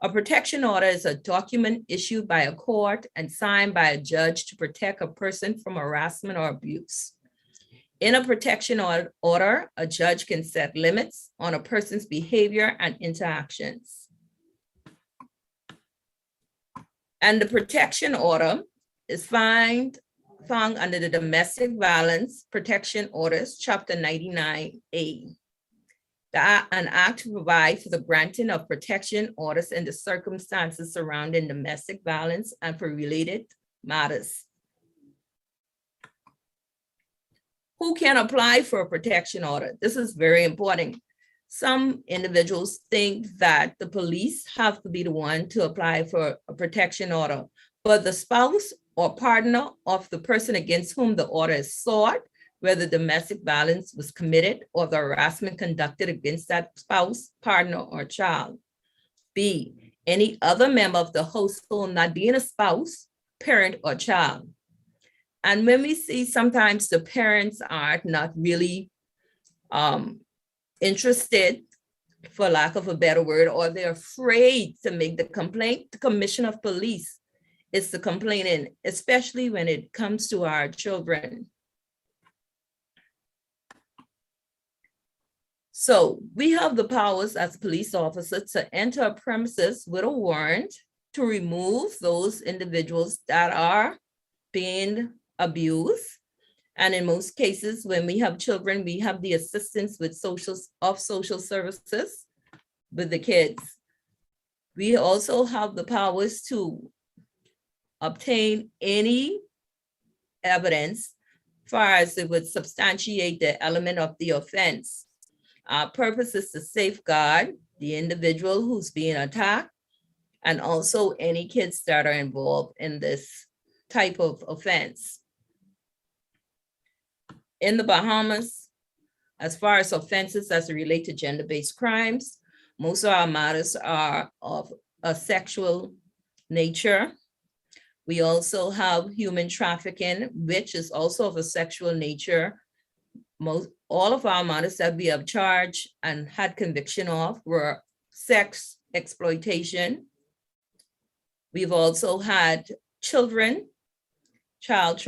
A protection order is a document issued by a court and signed by a judge to protect a person from harassment or abuse. In a protection order, a judge can set limits on a person's behavior and interactions. And the protection order is found under the Domestic Violence Protection Orders, Chapter 99A. An act to provide for the granting of protection orders in the circumstances surrounding domestic violence and for related matters. Who can apply for a protection order? This is very important. Some individuals think that the police have to be the one to apply for a protection order, but the spouse or partner of the person against whom the order is sought, whether domestic violence was committed or the harassment conducted against that spouse, partner, or child. B, any other member of the household not being a spouse, parent, or child. And when we see sometimes the parents are not really interested, for lack of a better word, or they're afraid to make the complaint, the Commissioner of Police is the complainant, especially when it comes to our children. So we have the powers as police officers to enter a premises with a warrant to remove those individuals that are being abused. And in most cases, when we have children, we have the assistance with social services with the kids. We also have the powers to obtain any evidence far as it would substantiate the element of the offense. Our purpose is to safeguard the individual who's being attacked and also any kids that are involved in this type of offense. In the Bahamas, as far as offenses as it relate to gender-based crimes, most of our matters are of a sexual nature. We also have human trafficking, which is also of a sexual nature. All of our matters that we have charged and had conviction of were sex exploitation. We've also had child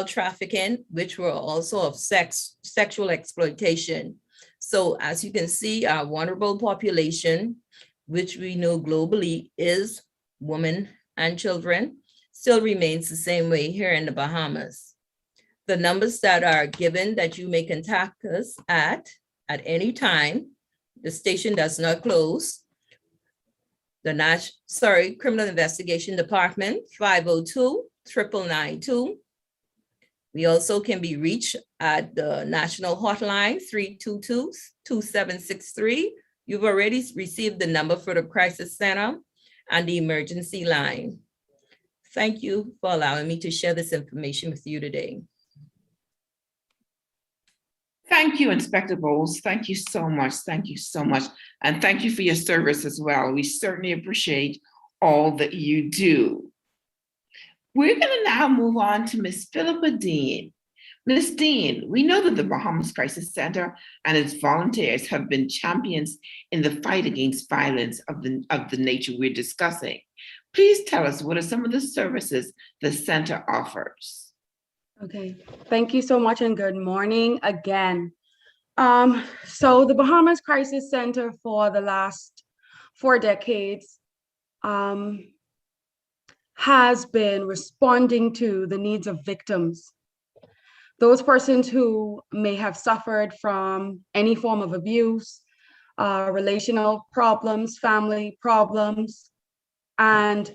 trafficking, which were also of sexual exploitation. So as you can see, our vulnerable population, which we know globally is women and children, still remains the same way here in the Bahamas. The numbers that are given that you may contact us at any time, the station does not close. The Criminal Investigation Department, 502-992. We also can be reached at the national hotline, 322-2763, You've already received the number for the crisis center and the emergency line. Thank you for allowing me to share this information with you today. Thank you, Inspector Bowles. Thank you so much. Thank you so much. And thank you for your service as well. We certainly appreciate all that you do. We're going to now move on to Ms. Philippa Dean. Ms. Dean, we know that the Bahamas Crisis Center and its volunteers have been champions in the fight against violence of the nature we're discussing. Please tell us, what are some of the services the center offers? Okay, thank you so much and good morning again. So the Bahamas Crisis Center for the last 4 decades has been responding to the needs of victims. Those persons who may have suffered from any form of abuse, relational problems, family problems. And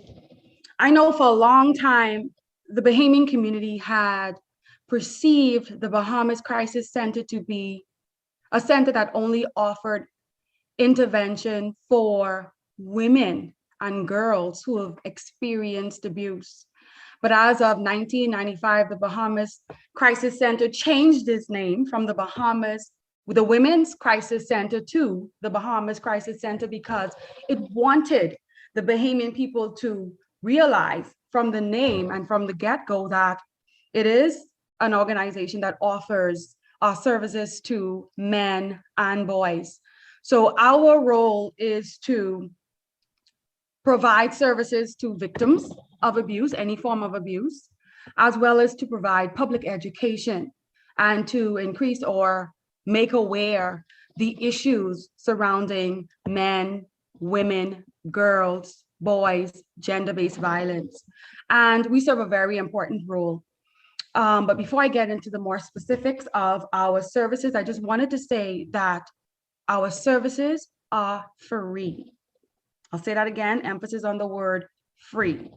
I know for a long time, the Bahamian community had perceived the Bahamas Crisis Center to be a center that only offered intervention for women and girls who have experienced abuse. But as of 1995, the Bahamas Crisis Center changed its name from the Women's Crisis Center to the Bahamas Crisis Center because it wanted the Bahamian people to realize from the name and from the get-go that it is an organization that offers services to men and boys. So our role is to provide services to victims of abuse, any form of abuse, as well as to provide public education and to increase or make aware the issues surrounding men, women, girls, boys, gender-based violence. And we serve a very important role. But before I get into the more specifics of our services, I just wanted to say that our services are free. I'll say that again, emphasis on the word free.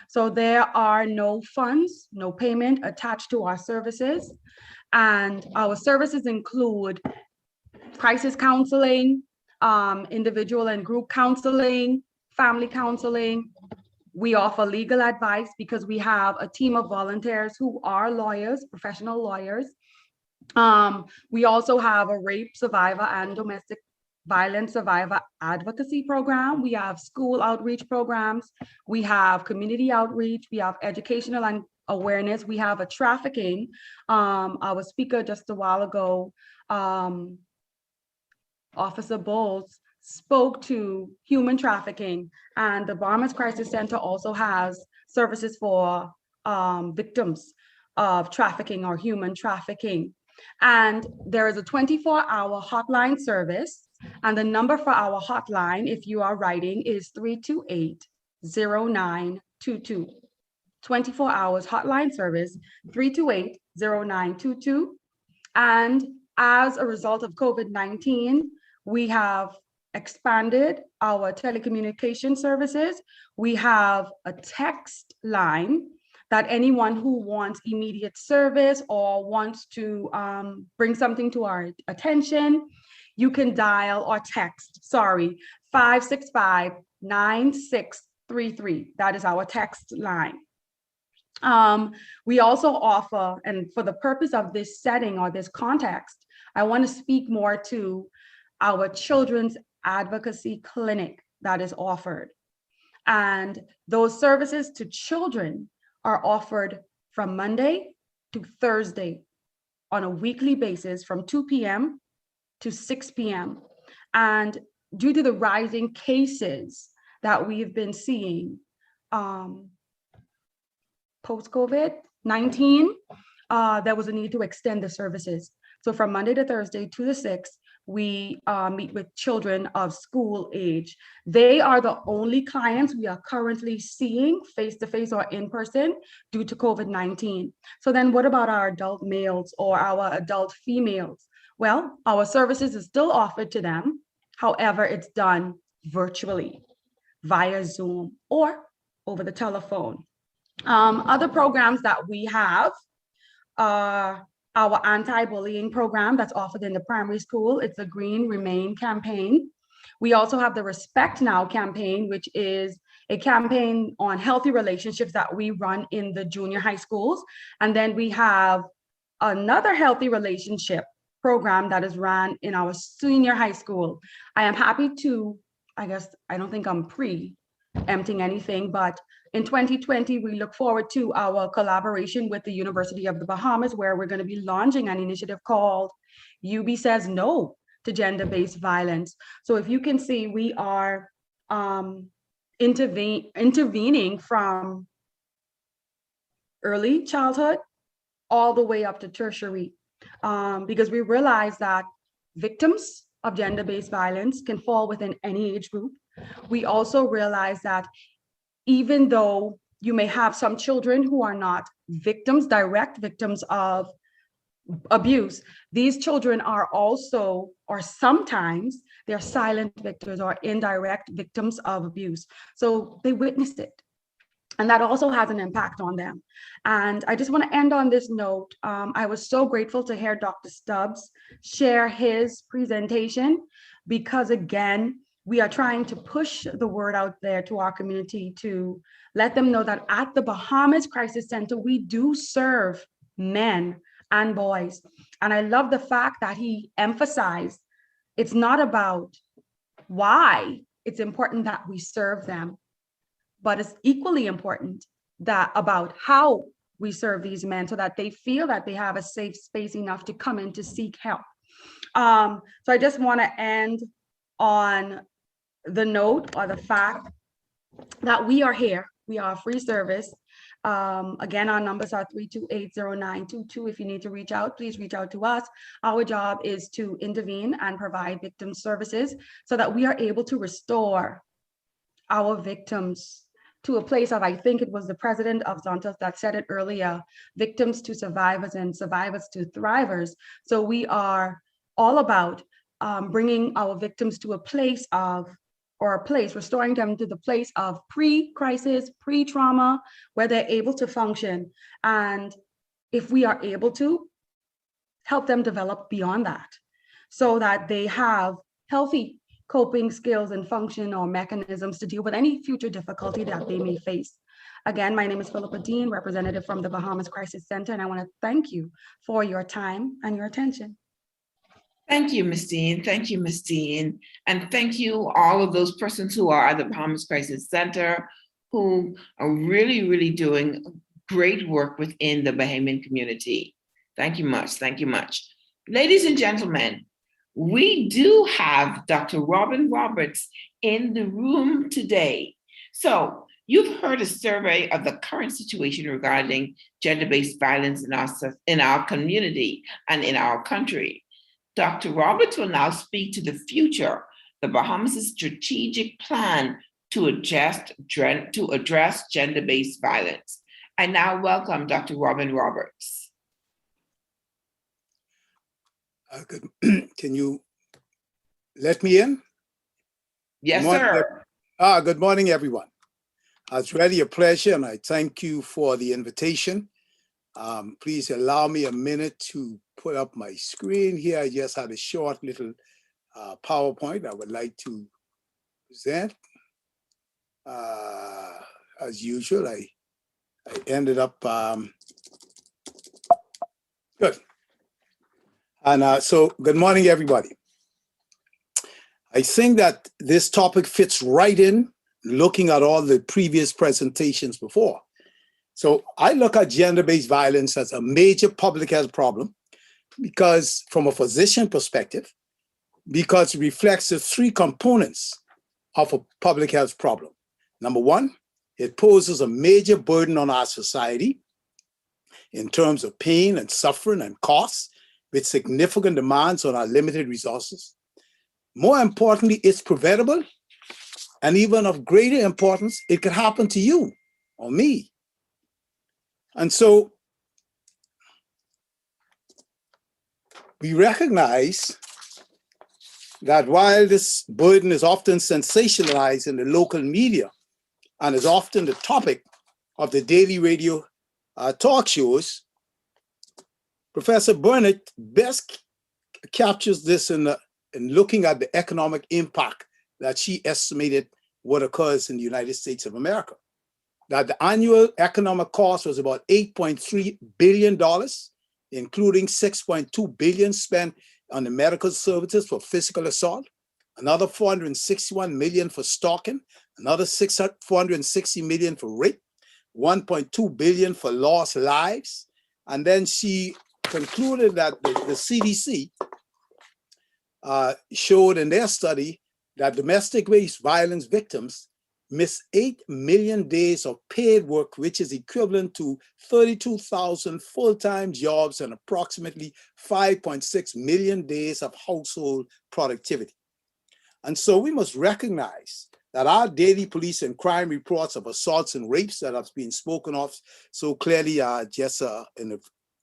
So there are no funds, no payment attached to our services. And our services include crisis counseling, individual and group counseling, family counseling. We offer legal advice because we have a team of volunteers who are lawyers, professional lawyers. We also have a rape survivor and domestic violence survivor advocacy program. We have school outreach programs. We have community outreach. We have educational and awareness. We have a trafficking. Our speaker just a while ago, Officer Bowles, spoke to human trafficking, and the Bahamas Crisis Center also has services for victims of trafficking or human trafficking. And there is a 24-hour hotline service, and the number for our hotline, if you are writing, is 328-0922. 24 hours hotline service, 328-0922. And as a result of COVID-19, we have expanded our telecommunication services. We have a text line that anyone who wants immediate service or wants to bring something to our attention, you can dial or text, 565-9633. That is our text line. We also offer, and for the purpose of this setting or this context, I want to speak more to our children's advocacy clinic that is offered. And those services to children are offered from Monday to Thursday on a weekly basis from 2 p.m. to 6 p.m. And due to the rising cases that we've been seeing post-COVID-19, there was a need to extend the services. So from Monday to Thursday to the 6th, we meet with children of school age. They are the only clients we are currently seeing face-to-face or in person due to COVID-19. So then what about our adult males or our adult females? Well, our services is still offered to them. However, it's done virtually via Zoom or over the telephone. Other programs that we have are our anti-bullying program that's offered in the primary school. It's a Green Remain campaign. We also have the Respect Now campaign, which is a campaign on healthy relationships that we run in the junior high schools. And then we have another healthy relationship program that is run in our senior high school. I am happy to, I guess, I don't think I'm preempting anything, but in 2020, we look forward to our collaboration with the University of the Bahamas, where we're going to be launching an initiative called UB Says No to Gender-Based Violence. So if you can see, we are intervening from early childhood all the way up to tertiary, because we realize that victims of gender-based violence can fall within any age group. We also realize that even though you may have some children who are not victims, direct victims of abuse, these children are also, or sometimes they're silent victims or indirect victims of abuse. So they witnessed it. And that also has an impact on them. And I just want to end on this note. I was so grateful to hear Dr. Stubbs share his presentation, because again, we are trying to push the word out there to our community to let them know that at the Bahamas Crisis Center, we do serve men and boys. And I love the fact that he emphasized it's not about why it's important that we serve them, but it's equally important that about how we serve these men so that they feel that they have a safe space enough to come in to seek help. So I just want to end on the note or the fact that we are here. We are a free service. Again, our numbers are 328-0922. If you need to reach out, please reach out to us. Our job is to intervene and provide victim services so that we are able to restore our victims to a place of, I think it was the president of Zontas that said it earlier, victims to survivors and survivors to thrivers. So we are all about bringing our victims to a place of, restoring them to the place of pre-crisis, pre-trauma, where they're able to function. And if we are able to help them develop beyond that, so that they have healthy coping skills and function or mechanisms to deal with any future difficulty that they may face. Again, my name is Philippa Dean, representative from the Bahamas Crisis Center, and I want to thank you for your time and your attention. Thank you, Ms. Dean. Thank you, Ms. Dean. And thank you, all of those persons who are at the Bahamas Crisis Center, who are really, really doing great work within the Bahamian community. Thank you much. Thank you much. Ladies and gentlemen, we do have Dr. Robin Roberts in the room today. So you've heard a survey of the current situation regarding gender-based violence in our community and in our country. Dr. Roberts will now speak to the future, the Bahamas' strategic plan to address gender-based violence. I now welcome Dr. Robin Roberts. Can you let me in? Yes, sir. Good morning, everyone. It's really a pleasure, and I thank you for the invitation. Please allow me a minute to put up my screen here. I just had a short little PowerPoint I would like to present. As usual, I ended up good. And so good morning, everybody. I think that this topic fits right in looking at all the previous presentations before. So I look at gender-based violence as a major public health problem because from a physician perspective, because it reflects the three components of a public health problem. Number one, it poses a major burden on our society in terms of pain and suffering and costs, with significant demands on our limited resources. More importantly, it's preventable, and even of greater importance, it could happen to you or me. And so we recognize that while this burden is often sensationalized in the local media and is often the topic of the daily radio talk shows, Professor Burnett best captures this in looking at the economic impact that she estimated what occurs in the United States of America. That the annual economic cost was about $8.3 billion, including $6.2 billion spent on the medical services for physical assault, another $461 million for stalking, another $460 million for rape, $1.2 billion for lost lives. And then she concluded that the CDC showed in their study that domestic-based violence victims miss 8 million days of paid work, which is equivalent to 32,000 full-time jobs and approximately 5.6 million days of household productivity. And so we must recognize that our daily police and crime reports of assaults and rapes that have been spoken of so clearly just in the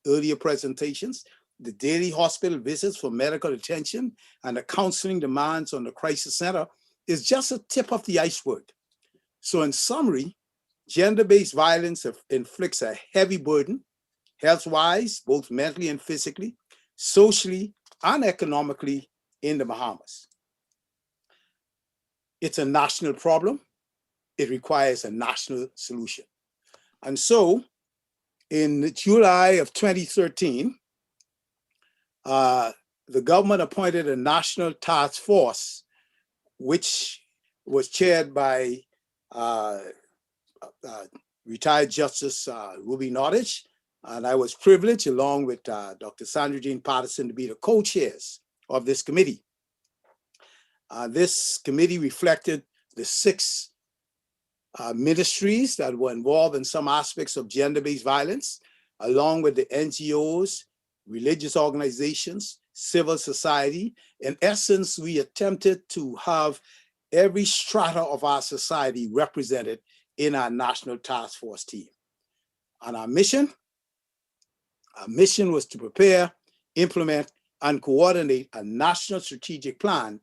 earlier presentations, the daily hospital visits for medical attention and the counseling demands on the crisis center is just a tip of the iceberg. So in summary, gender-based violence inflicts a heavy burden, health-wise, both mentally and physically, socially and economically in the Bahamas. It's a national problem. It requires a national solution. And so in July of 2013, the government appointed a national task force, which was chaired by retired Justice Ruby Nottage, and I was privileged, along with Dr. Sandra Jean Patterson, to be the co-chairs of this committee. This committee reflected the 6 ministries that were involved in some aspects of gender-based violence, along with the NGOs, religious organizations, civil society. In essence, we attempted to have every strata of our society represented in our national task force team. And our mission was to prepare, implement, and coordinate a national strategic plan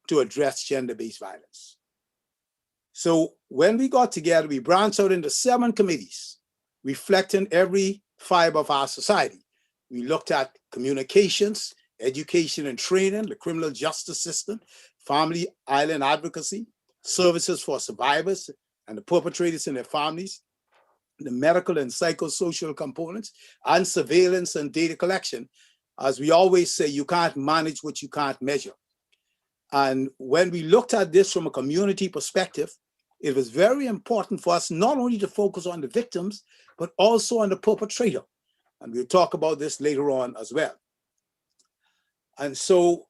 to address gender-based violence. So when we got together, we branched out into 7 committees, reflecting every fiber of our society. We looked at communications, education and training, the criminal justice system, family island advocacy, services for survivors and the perpetrators and their families, the medical and psychosocial components, and surveillance and data collection. As we always say, you can't manage what you can't measure. And when we looked at this from a community perspective, it was very important for us not only to focus on the victims, but also on the perpetrator. And we'll talk about this later on as well. And so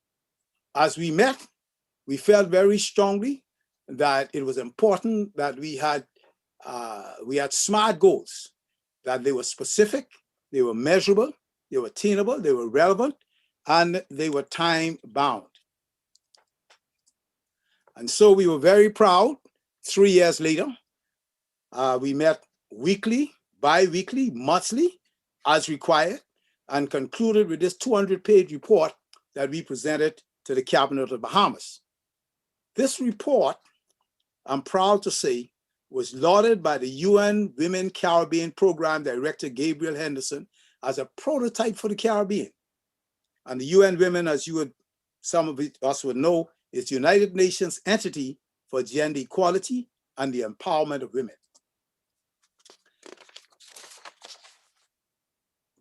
as we met, we felt very strongly that it was important that we had smart goals, that they were specific, they were measurable, they were attainable, they were relevant, and they were time bound. And so we were very proud. 3 years later, we met weekly, bi-weekly, monthly, as required, and concluded with this 200-page report that we presented to the Cabinet of the Bahamas. This report, I'm proud to say, was lauded by the UN Women Caribbean Program Director Gabriel Henderson as a prototype for the Caribbean. And the UN Women, as some of us would know, is the United Nations entity for gender equality and the empowerment of women.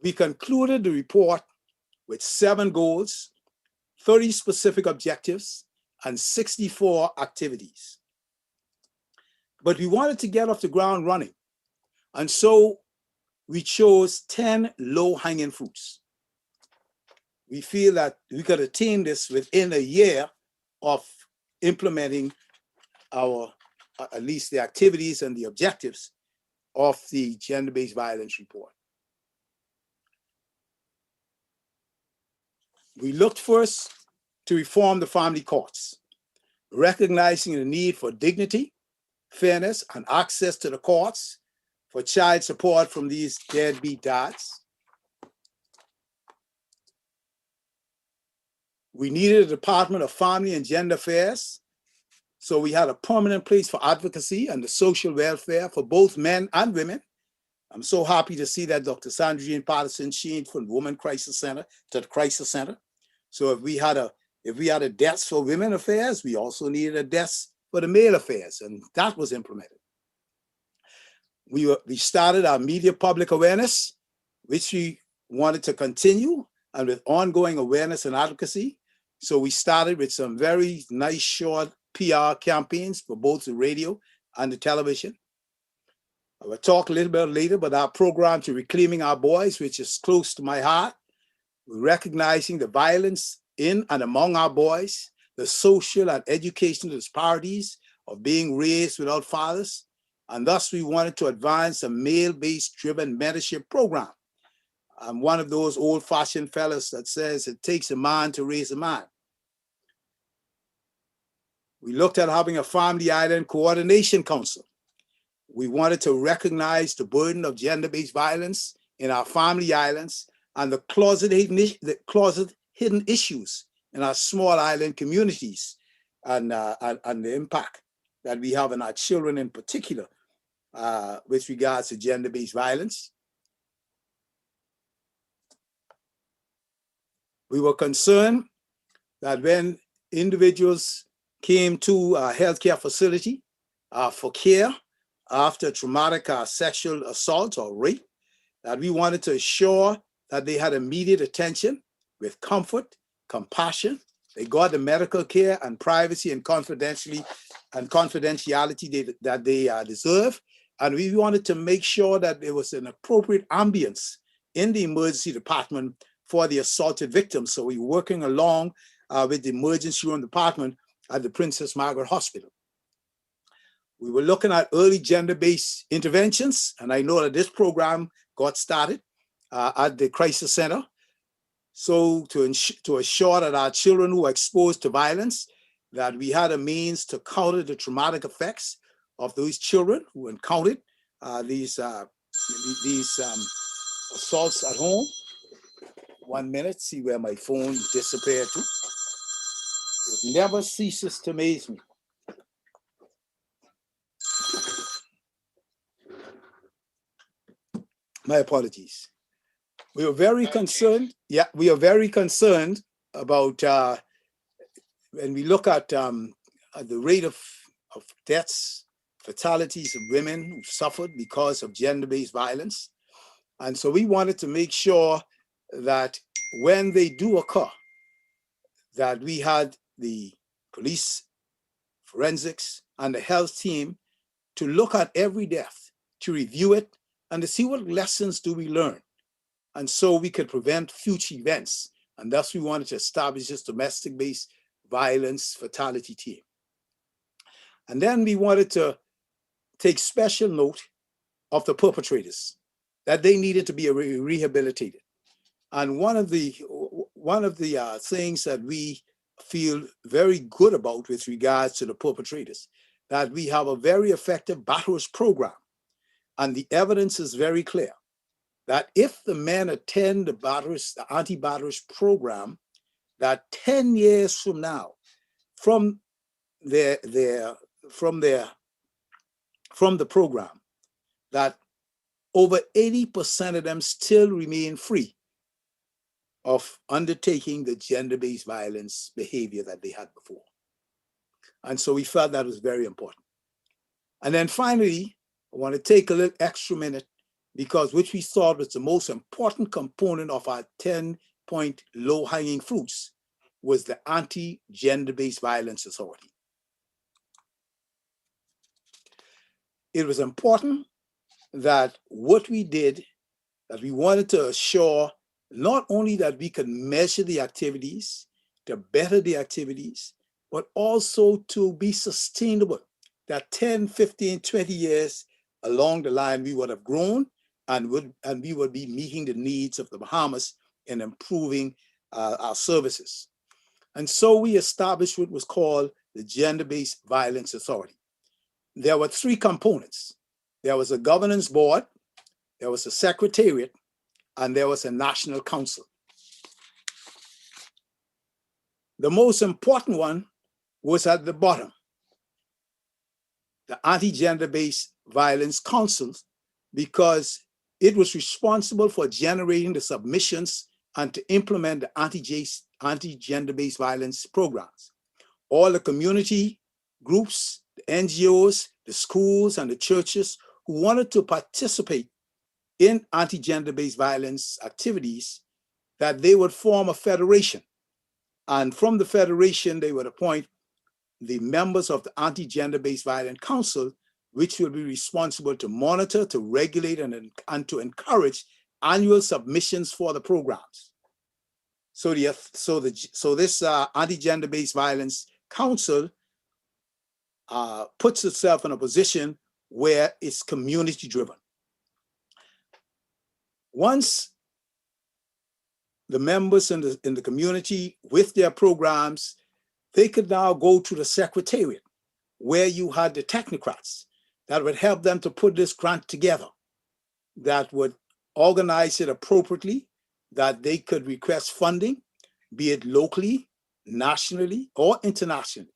We concluded the report with 7 goals, 30 specific objectives, and 64 activities. But we wanted to get off the ground running. And so we chose 10 low-hanging fruits. We feel that we could attain this within a year of implementing at least the activities and the objectives of the gender-based violence report. We looked first to reform the family courts, recognizing the need for dignity, fairness, and access to the courts for child support from these deadbeat dads. We needed a Department of Family and Gender Affairs, so we had a permanent place for advocacy and the social welfare for both men and women. I'm so happy to see that Dr. Sandra Jean Patterson changed from the Women Crisis Center to the Crisis Center. So if we had If we had a desk for women affairs, we also needed a desk for the male affairs, and that was implemented. We started our media public awareness, which we wanted to continue, and with ongoing awareness and advocacy. So we started with some very nice short PR campaigns for both the radio and the television. I will talk a little bit later about our program to Reclaiming Our Boys, which is close to my heart. We're recognizing the violence in and among our boys, the social and educational disparities of being raised without fathers. And thus we wanted to advance a male-based driven mentorship program. I'm one of those old-fashioned fellas that says it takes a man to raise a man. We looked at having a Family Island Coordination Council. We wanted to recognize the burden of gender-based violence in our family islands and the closet hidden issues in our small island communities, and the impact that we have on our children in particular with regards to gender-based violence. We were concerned that when individuals came to a healthcare facility for care after traumatic sexual assault or rape, that we wanted to ensure that they had immediate attention with comfort, compassion. They got the medical care and privacy and confidentiality that they deserve. And we wanted to make sure that there was an appropriate ambience in the emergency department for the assaulted victims. So we were working along with the emergency room department at the Princess Margaret Hospital. We were looking at early gender-based interventions, and I know that this program got started at the Crisis Center. So to assure that our children who are exposed to violence, that we had a means to counter the traumatic effects of those children who encountered these assaults at home. 1 minute, see where my phone disappeared to. It never ceases to amaze me. My apologies. We are very concerned. Yeah, we are very concerned about when we look at the rate of deaths, fatalities of women who suffered because of gender-based violence. And so we wanted to make sure that when they do occur, that we had the police, forensics, and the health team to look at every death, to review it, and to see what lessons do we learn. And so we could prevent future events. And thus we wanted to establish this domestic-based violence fatality team. And then we wanted to take special note of the perpetrators, that they needed to be rehabilitated. And one of the things that we feel very good about with regards to the perpetrators, that we have a very effective batterers program. And the evidence is very clear that if the men attend the anti-batterers program, that 10 years from now, from the program, that over 80% of them still remain free of undertaking the gender-based violence behavior that they had before. And so we felt that was very important. And then finally, I want to take a little extra minute because which we thought was the most important component of our 10-point low-hanging fruits was the Anti-Gender-Based Violence Authority. It was important that what we did, that we wanted to assure not only that we could measure the activities, to better the activities, but also to be sustainable, that 10, 15, 20 years along the line, we would have grown and we would be meeting the needs of the Bahamas in improving our services. And so we established what was called the Gender-Based Violence Authority. There were three components. There was a governance board, there was a secretariat, and there was a national council. The most important one was at the bottom, the Anti-Gender-Based Violence Council, because it was responsible for generating the submissions and to implement the anti-gender-based violence programs. All the community groups, the NGOs, the schools, and the churches who wanted to participate in anti-gender-based violence activities, that they would form a federation. And from the federation, they would appoint the members of the Anti-Gender-Based Violence Council, which will be responsible to monitor, to regulate, and to encourage annual submissions for the programs. So this Anti-Gender-Based Violence Council puts itself in a position where it's community-driven. Once the members in the community with their programs, they could now go to the secretariat where you had the technocrats that would help them to put this grant together, that would organize it appropriately, that they could request funding, be it locally, nationally, or internationally.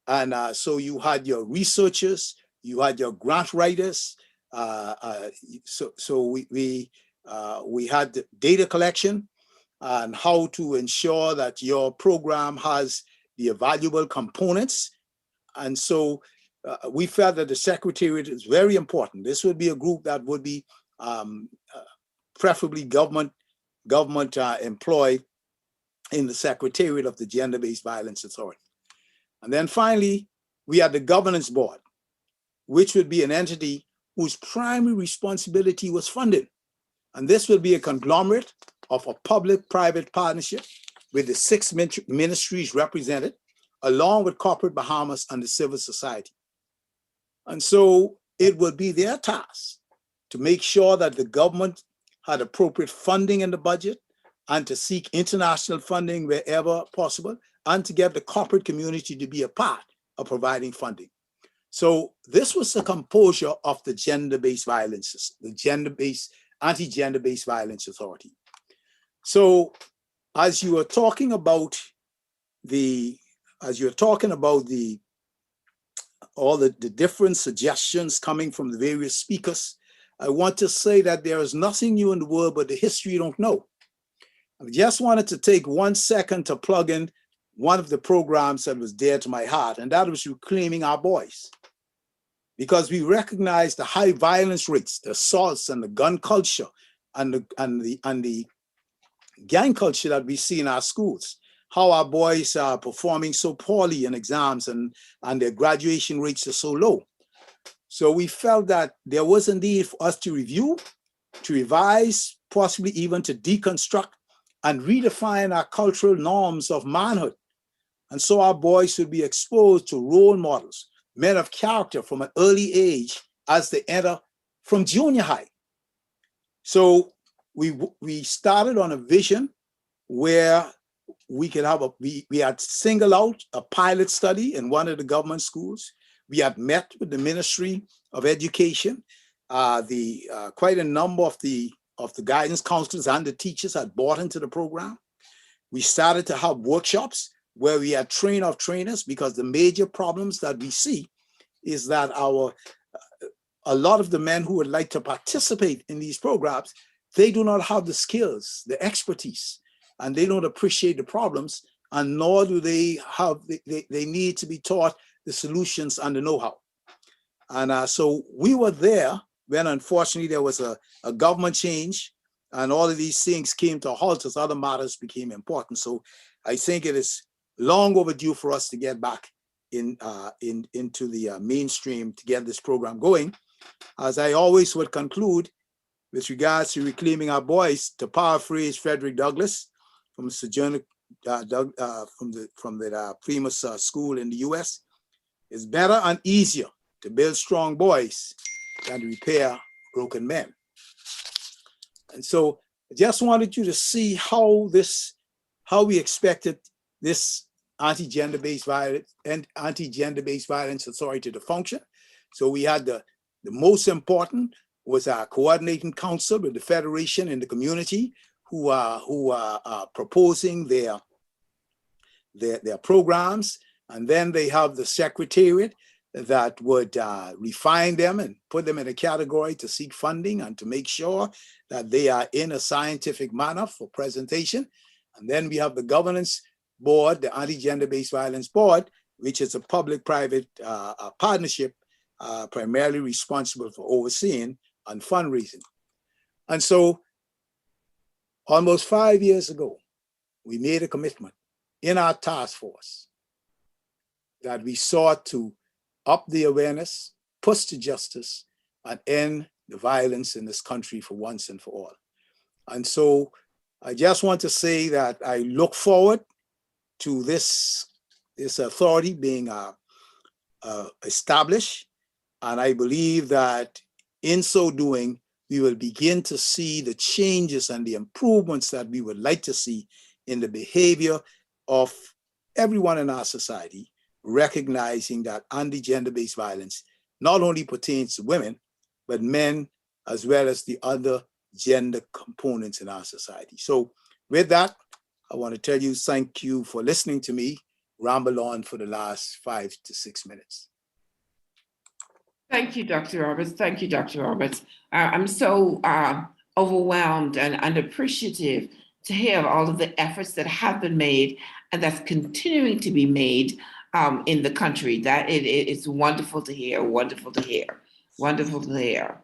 And so you had your researchers, you had your grant writers. So we had the data collection and how to ensure that your program has the valuable components. And so we felt that the secretariat is very important. This would be a group that would be preferably government employed in the secretariat of the Gender-Based Violence Authority. And then finally, we had the governance board, which would be an entity whose primary responsibility was funding. And this will be a conglomerate of a public-private partnership with the 6 ministries represented, along with corporate Bahamas and the civil society. And so it would be their task to make sure that the government had appropriate funding in the budget and to seek international funding wherever possible, and to get the corporate community to be a part of providing funding. So this was the composure of the gender-based violences, the Anti-Gender-Based Violence Authority. So as you are talking about all the different suggestions coming from the various speakers, I want to say that there is nothing new in the world but the history you don't know. I just wanted to take 1 second to plug in one of the programs that was dear to my heart, and that was Reclaiming Our Boys. Because we recognize the high violence rates, the assaults and the gun culture and the gang culture that we see in our schools, how our boys are performing so poorly in exams and their graduation rates are so low. So we felt that there was a need for us to review, to revise, possibly even to deconstruct and redefine our cultural norms of manhood. And so our boys would be exposed to role models, men of character from an early age as they enter from junior high. So we started on a vision where we could have we had singled out a pilot study in one of the government schools. We had met with the Ministry of Education. Quite a number of the guidance counselors and the teachers had bought into the program. We started to have workshops where we had train of trainers, because the major problems that we see is that a lot of the men who would like to participate in these programs, they do not have the skills, the expertise, and they don't appreciate the problems, and nor do they have, they need to be taught the solutions and the know-how. And so we were there when unfortunately there was a government change and all of these things came to a halt as other matters became important. So I think it is long overdue for us to get back into the mainstream to get this program going. As I always would conclude with regards to Reclaiming Our Boys, to paraphrase Frederick Douglass from Sojourner from the famous school in the US, it's better and easier to build strong boys than to repair broken men. And so I just wanted you to see how we expected this Anti-Gender-Based Violence and Anti-Gender-Based Violence Authority to function. So we had the most important was our coordinating council with the federation and the community who are proposing their programs, and then they have the secretariat that would refine them and put them in a category to seek funding and to make sure that they are in a scientific manner for presentation. And then we have the governance board, the Anti-Gender-Based Violence Board, which is a public-private partnership primarily responsible for overseeing and fundraising. And so almost 5 years ago, we made a commitment in our task force that we sought to up the awareness, push to justice, and end the violence in this country for once and for all. And so I just want to say that I look forward to this authority being established. And I believe that in so doing, we will begin to see the changes and the improvements that we would like to see in the behavior of everyone in our society, recognizing that anti-gender-based violence not only pertains to women, but men, as well as the other gender components in our society. So with that, I want to tell you, thank you for listening to me ramble on for the last 5 to 6 minutes. Thank you, Dr. Roberts. Thank you, Dr. Roberts. I'm so overwhelmed and appreciative to hear all of the efforts that have been made and that's continuing to be made in the country. That it's wonderful to hear, wonderful to hear, wonderful to hear.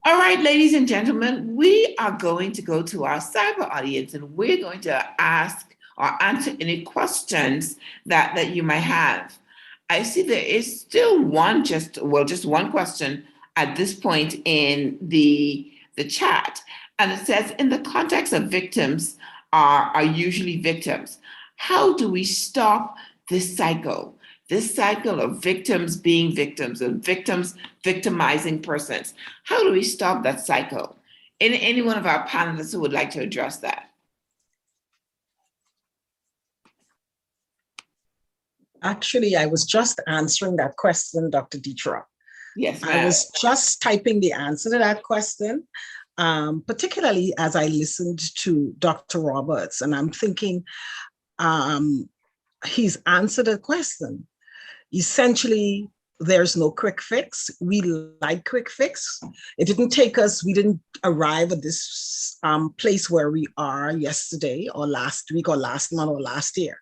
All right, ladies and gentlemen, we are going to go to our cyber audience and we're going to ask or answer any questions that you might have. I see there is still just one question at this point in the chat. And it says, in the context of victims are usually victims, how do we stop this cycle of victims being victims, of victims victimizing persons? How do we stop that cycle? Any one of our panelists who would like to address that? Actually, I was just answering that question, Dr. Dietra. Yes, I was just typing the answer to that question, particularly as I listened to Dr. Roberts, and I'm thinking he's answered a question. Essentially, there's no quick fix. We like quick fix. It didn't take us, we didn't arrive at this place where we are yesterday or last week or last month or last year.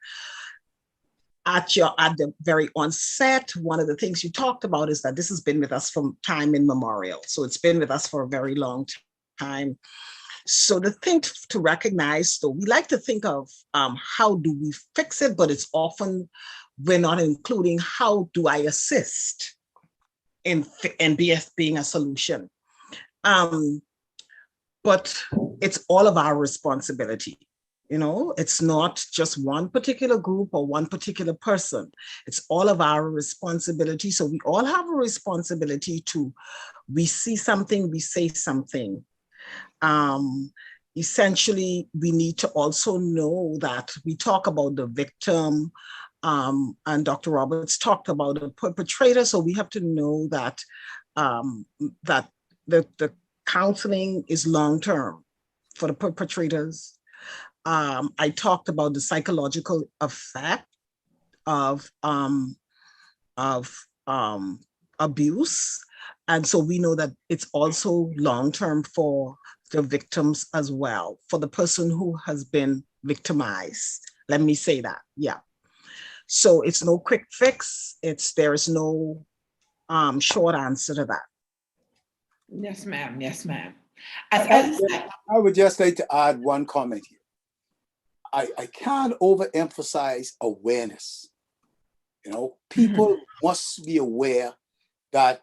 At the very onset, one of the things you talked about is that this has been with us from time immemorial. So it's been with us for a very long time. So the thing to recognize, though, we like to think of how do we fix it, but it's often we're not including how do I assist in being a solution. But it's all of our responsibility. You know, it's not just one particular group or one particular person. It's all of our responsibility. So we all have a responsibility to, we see something, we say something. Essentially, we need to also know that we talk about the victim, and Dr. Roberts talked about the perpetrator. So we have to know that that the counseling is long-term for the perpetrators. I talked about the psychological effect of abuse. And so we know that it's also long-term for the victims as well, for the person who has been victimized. Let me say that, yeah. So it's no quick fix. There is no short answer to that. Yes, ma'am. Yes, ma'am. I would just like to add one comment here. I can't overemphasize awareness. You know, people must be aware that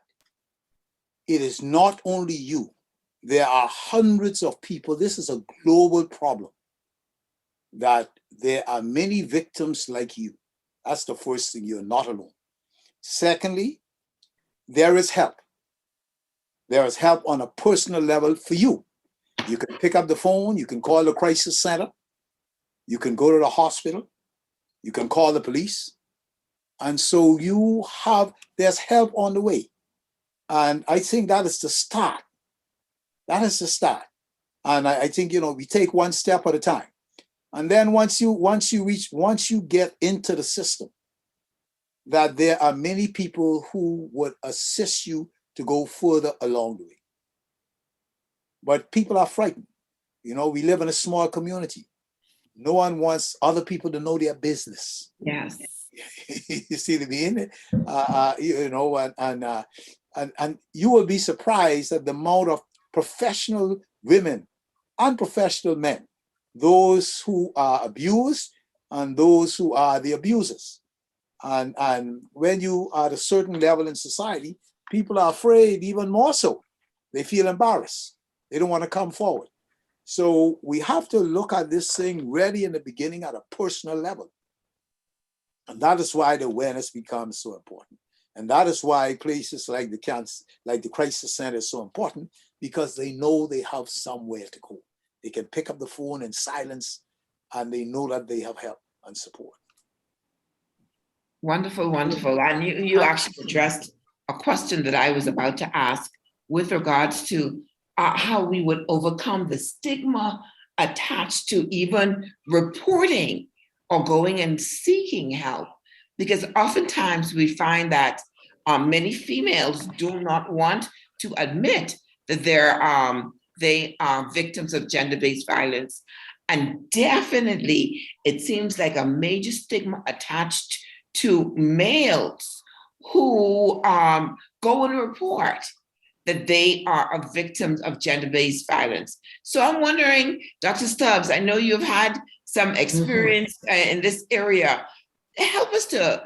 it is not only you. There are hundreds of people. This is a global problem, that there are many victims like you. That's the first thing, you're not alone. Secondly, there is help. There is help on a personal level for you. You can pick up the phone, you can call the crisis center, you can go to the hospital, you can call the police. And so there's help on the way. And I think that is the start. That is the start. And I think, we take one step at a time. And then once you get into the system, that there are many people who would assist you to go further along the way. But people are frightened. We live in a small community. No one wants other people to know their business. Yes. You see what I mean? You know, and you will be surprised at the amount of professional women, unprofessional men, those who are abused and those who are the abusers. And when you are at a certain level in society, people are afraid even more so. They feel embarrassed. They don't want to come forward. So we have to look at this thing really in the beginning at a personal level. And that is why the awareness becomes so important. And that is why places like the Crisis Center is so important, because they know they have somewhere to go. They can pick up the phone in silence and they know that they have help and support. Wonderful, wonderful. And you actually addressed a question that I was about to ask with regards to how we would overcome the stigma attached to even reporting or going and seeking help. Because oftentimes we find that many females do not want to admit that they are victims of gender-based violence. And definitely, it seems like a major stigma attached to males who go and report that they are victims of gender-based violence. So I'm wondering, Dr. Stubbs, I know you've had some experience in this area. Help us to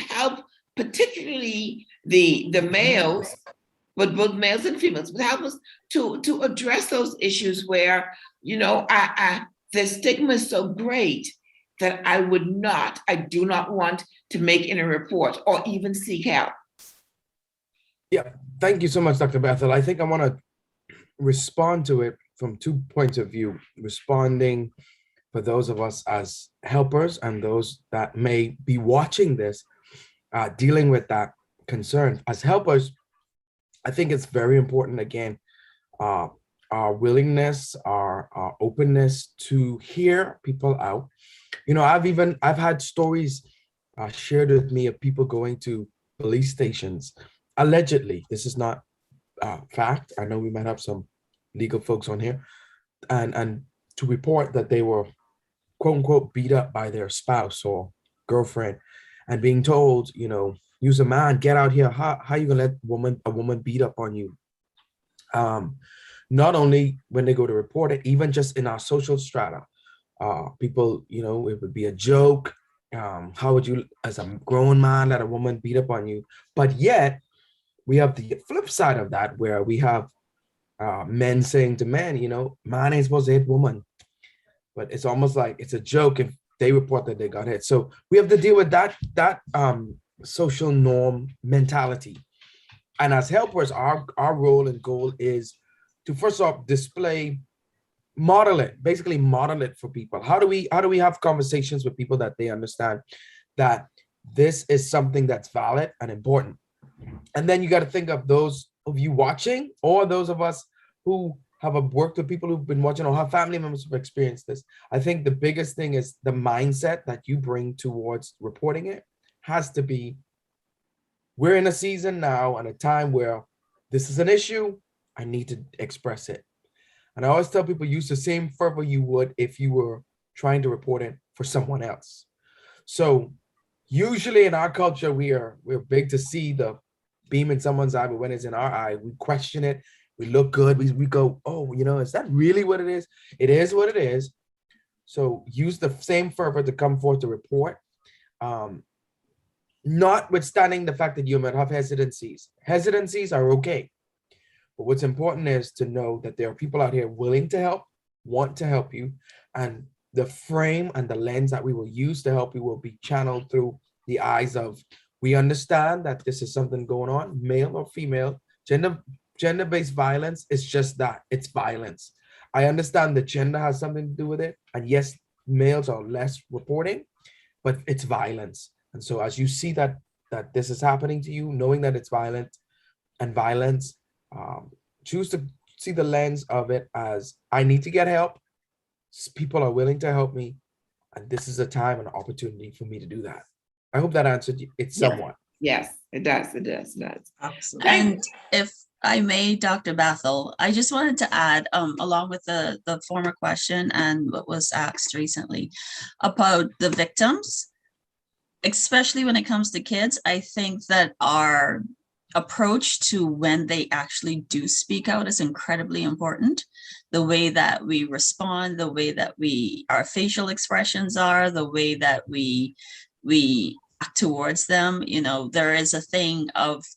help, particularly the males, but both males and females, but help us to address those issues where, you know, the stigma is so great that I do not want to make any report or even seek help. Yeah, thank you so much, Dr. Bethel. I think I want to respond to it from 2 points of view, responding for those of us as helpers and those that may be watching this, dealing with that concern. As helpers, I think it's very important, again, our willingness, our openness to hear people out. You know, I've had stories shared with me of people going to police stations, allegedly. This is not fact. I know we might have some legal folks on here, and to report that they were, quote unquote, beat up by their spouse or girlfriend, and being told, you know, you's a man, get out here. How you gonna let a woman beat up on you? Not only when they go to report it, even just in our social strata, people, you know, it would be a joke. How would you, as a grown man, let a woman beat up on you? But yet, we have the flip side of that, where we have men saying to men, you know, man ain't supposed to hit woman. But it's almost like it's a joke if they report that they got hit. So we have to deal with that social norm mentality. And as helpers, our role and goal is to first off model it for people. How do we have conversations with people that they understand that this is something that's valid and important? And then you got to think of those of you watching, or those of us who have worked with people who've been watching, or have family members who've experienced this. I think the biggest thing is the mindset that you bring towards reporting it has to be, we're in a season now and a time where this is an issue, I need to express it. And I always tell people, use the same fervor you would if you were trying to report it for someone else. So usually in our culture, we're big to see the beam in someone's eye, but when it's in our eye, we question it. We look good. We go, oh, you know, is that really what it is? It is what it is. So use the same fervor to come forth to report. Notwithstanding the fact that you might have hesitancies. Hesitancies are okay. But what's important is to know that there are people out here willing to help, want to help you, and the frame and the lens that we will use to help you will be channeled through the eyes of, we understand that this is something going on, male or female, gender-based violence is just that, it's violence. I understand that gender has something to do with it, and yes, males are less reporting, but it's violence. And so as you see that this is happening to you, knowing that it's violent and violence, choose to see the lens of it as, I need to get help. People are willing to help me. And this is a time and opportunity for me to do that. I hope that answered it somewhat. Yes, it does. It does. Absolutely. And I may, Dr. Bethel, I just wanted to add, along with the former question and what was asked recently about the victims, especially when it comes to kids, I think that our approach to when they actually do speak out is incredibly important. The way that we respond, the way that our facial expressions are, the way that we act towards them. You know, there is a thing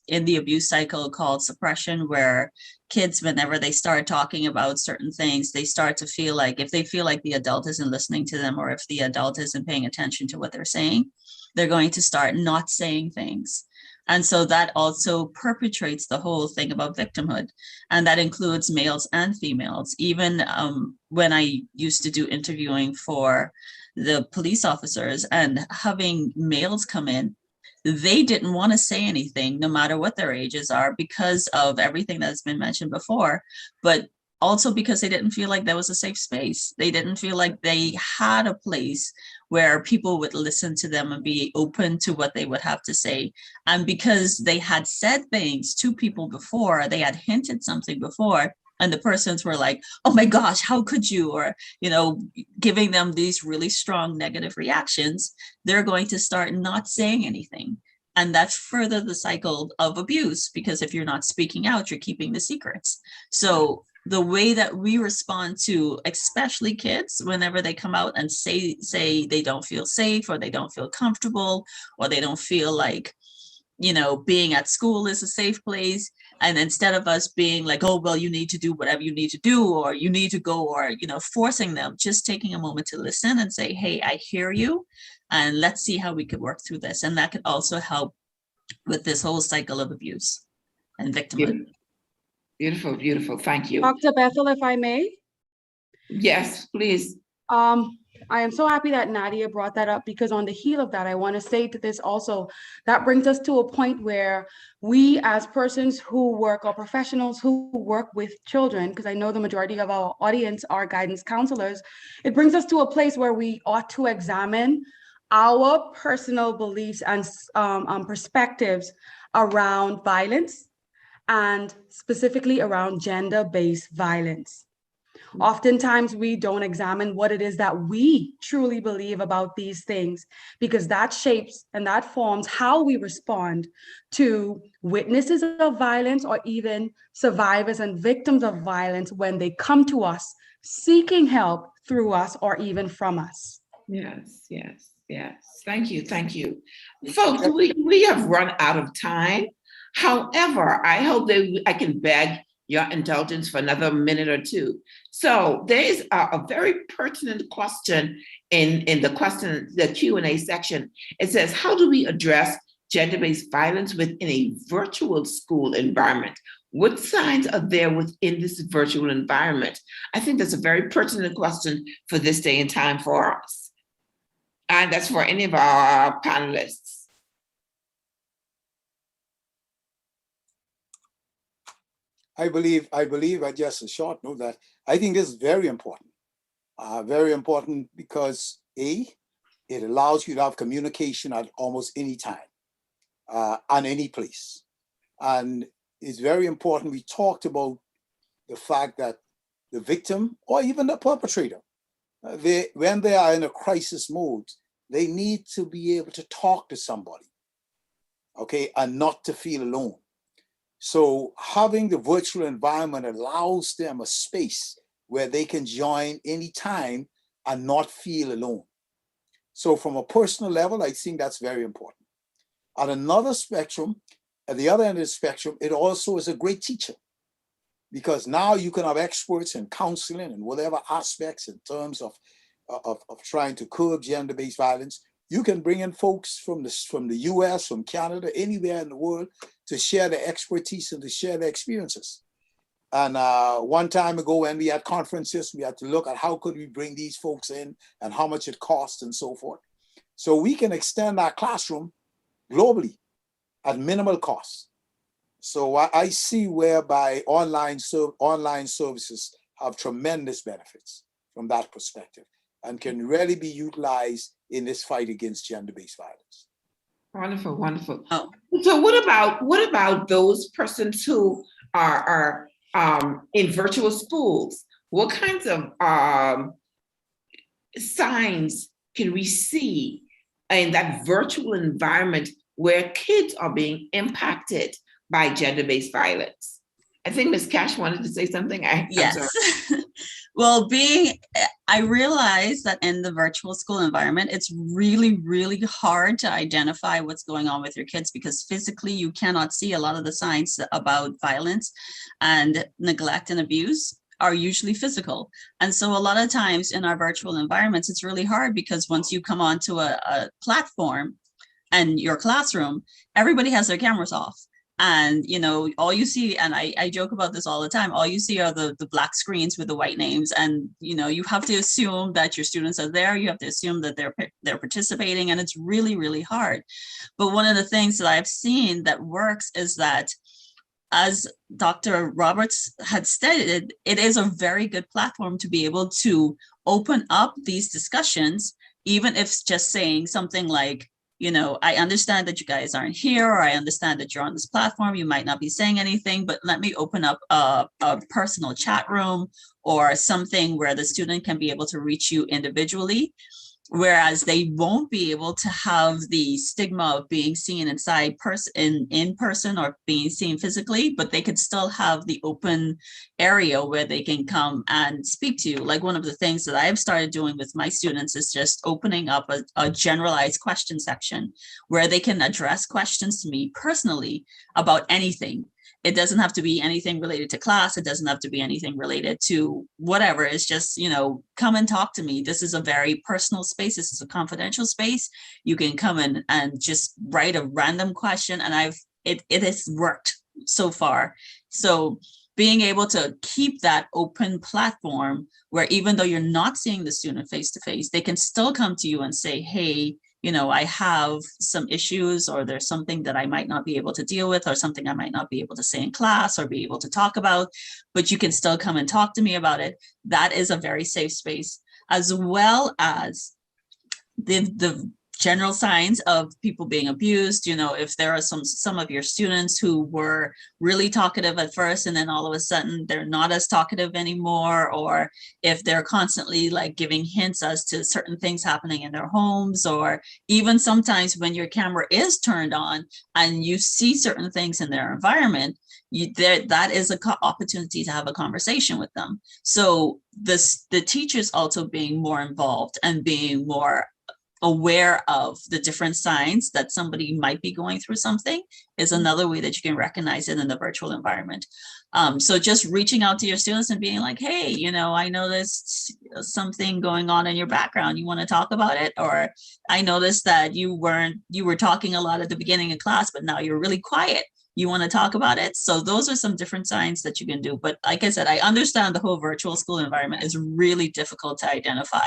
in the abuse cycle called suppression, where kids, whenever they start talking about certain things, they start to feel like, if they feel like the adult isn't listening to them, or if the adult isn't paying attention to what they're saying, they're going to start not saying things. And so that also perpetuates the whole thing about victimhood. And that includes males and females. Even when I used to do interviewing for the police officers and having males come in, they didn't want to say anything, no matter what their ages are, because of everything that's been mentioned before, but also because they didn't feel like there was a safe space. They didn't feel like they had a place where people would listen to them and be open to what they would have to say. And because they had said things to people before, they had hinted something before, and the persons were like, oh my gosh, how could you? Or, you know, giving them these really strong negative reactions, they're going to start not saying anything. And that's further the cycle of abuse, because if you're not speaking out, you're keeping the secrets. So the way that we respond to, especially kids, whenever they come out and say they don't feel safe, or they don't feel comfortable, or they don't feel like, you know, being at school is a safe place. And instead of us being like, oh, well, you need to do whatever you need to do, or you need to go, or, you know, forcing them, just taking a moment to listen and say, hey, I hear you, and let's see how we could work through this. And that could also help with this whole cycle of abuse and victimhood. Beautiful, beautiful. Thank you. Dr. Bethel, if I may. Yes, please. I am so happy that Nadia brought that up, because on the heel of that, I want to say to this also, that brings us to a point where we, as persons who work, or professionals who work with children, because I know the majority of our audience are guidance counselors, it brings us to a place where we ought to examine our personal beliefs and perspectives around violence, and specifically around gender-based violence. Oftentimes, we don't examine what it is that we truly believe about these things, because that shapes and that forms how we respond to witnesses of violence, or even survivors and victims of violence when they come to us seeking help through us, or even from us. Yes, yes, yes. Thank you, thank you. Folks, we have run out of time. However, I hope that I can beg your indulgence for another minute or two. So there is a very pertinent question in the Q&A section. It says, how do we address gender-based violence within a virtual school environment? What signs are there within this virtual environment? I think that's a very pertinent question for this day and time for us. And that's for any of our panelists. I believe just a short note that I think this is very important because it allows you to have communication at almost any time, and any place. And it's very important. We talked about the fact that the victim, or even the perpetrator, when they are in a crisis mode, they need to be able to talk to somebody, okay, and not to feel alone. So having the virtual environment allows them a space where they can join anytime and not feel alone. So from a personal level, I think that's very important. At another spectrum, at the other end of the spectrum, it also is a great teacher, because now you can have experts in counseling and whatever aspects in terms of trying to curb gender-based violence. You can bring in folks from the US, from Canada, anywhere in the world, to share their expertise and to share their experiences. And one time ago, when we had conferences, we had to look at how could we bring these folks in and how much it costs and so forth. So we can extend our classroom globally at minimal cost. So I see whereby online services have tremendous benefits from that perspective and can really be utilized in this fight against gender-based violence. Wonderful, wonderful. Oh. So what about those persons who are in virtual schools, what kinds of signs can we see in that virtual environment where kids are being impacted by gender-based violence? I think Ms. Cash wanted to say something. I'm Yes. sorry. Well, I realize that in the virtual school environment, it's really, really hard to identify what's going on with your kids because physically you cannot see a lot of the signs about violence and neglect and abuse are usually physical. And so a lot of times in our virtual environments, it's really hard because once you come onto a platform and your classroom, everybody has their cameras off. And, all you see, and I joke about this all the time, all you see are the black screens with the white names. And, you have to assume that your students are there. You have to assume that they're participating, and it's really, really hard. But one of the things that I've seen that works is that, as Dr. Roberts had stated, it is a very good platform to be able to open up these discussions, even if it's just saying something like, I understand that you guys aren't here, or I understand that you're on this platform. You might not be saying anything, but let me open up a personal chat room or something where the student can be able to reach you individually. Whereas they won't be able to have the stigma of being seen in person or being seen physically, but they could still have the open area where they can come and speak to you. Like one of the things that I've started doing with my students is just opening up a generalized question section where they can address questions to me personally about anything. It doesn't have to be anything related to class. It doesn't have to be anything related to whatever. It's just, come and talk to me. This is a very personal space. This is a confidential space. You can come in and just write a random question. And it has worked so far. So being able to keep that open platform where even though you're not seeing the student face to face, they can still come to you and say, hey, I have some issues, or there's something that I might not be able to deal with, or something I might not be able to say in class or be able to talk about, but you can still come and talk to me about it. That is a very safe space, as well as the general signs of people being abused. If there are some of your students who were really talkative at first and then all of a sudden they're not as talkative anymore, or if they're constantly like giving hints as to certain things happening in their homes, or even sometimes when your camera is turned on and you see certain things in their environment, that is an opportunity to have a conversation with them. So the teachers also being more involved and being more aware of the different signs that somebody might be going through something is another way that you can recognize it in the virtual environment. So just reaching out to your students and being like, hey, I noticed something going on in your background. You want to talk about it? Or I noticed that you were talking a lot at the beginning of class, but now you're really quiet. You want to talk about it? So those are some different signs that you can do. But like I said, I understand the whole virtual school environment is really difficult to identify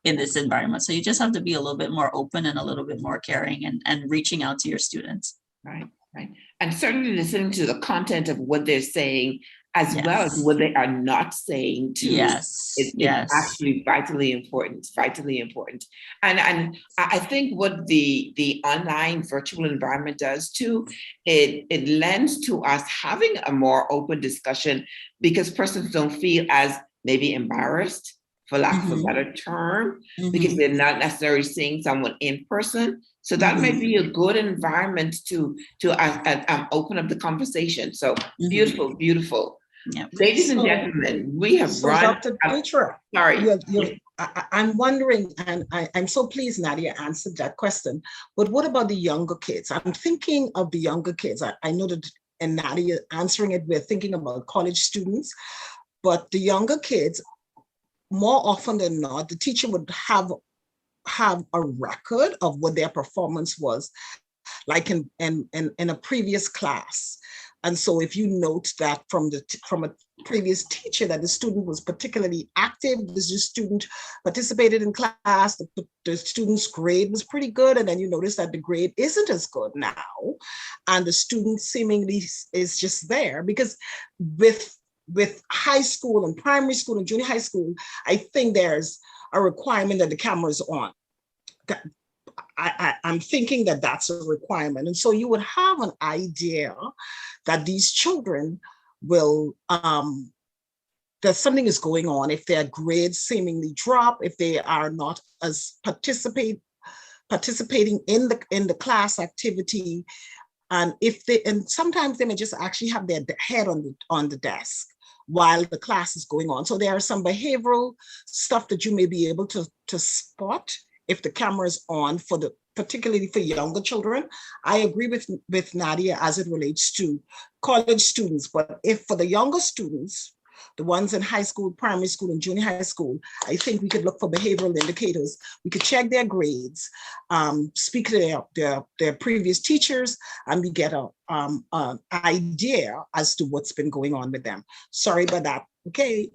in this environment. So you just have to be a little bit more open and a little bit more caring and reaching out to your students. Right. And certainly listening to the content of what they're saying, as Yes. well as what they are not saying too. Yes. It's Yes. actually vitally important, And I think what the online virtual environment does too, it lends to us having a more open discussion because persons don't feel as maybe embarrassed, for lack of a better term, because they're not necessarily seeing someone in person. So that may be a good environment to open up the conversation. So beautiful. Yep. Ladies and So- gentlemen, we have So run. Dr. Petra, Sorry. I'm wondering, and I'm so pleased Nadia answered that question, but what about the younger kids? I'm thinking of the younger kids. I know that, and Nadia answering it, we're thinking about college students, but the younger kids, more often than not, the teacher would have a record of what their performance was like in a previous class. And so if you note that from a previous teacher that the student was particularly active, the student participated in class, the student's grade was pretty good, and then you notice that the grade isn't as good now, and the student seemingly is just there. Because with high school and primary school and junior high school, I think there's a requirement that the camera is on. I'm thinking that that's a requirement. And so you would have an idea that these children will, that something is going on, if their grades seemingly drop, if they are not as participating in the class activity, and sometimes they may just actually have their head on the desk while the class is going on. So there are some behavioral stuff that you may be able to spot if the camera is on, particularly for younger children. I agree with Nadia as it relates to college students, but if for the younger students, the ones in high school, primary school, and junior high school, I think we could look for behavioral indicators. We could check their grades, speak to their previous teachers, and we get an idea as to what's been going on with them. Sorry about that. Okay.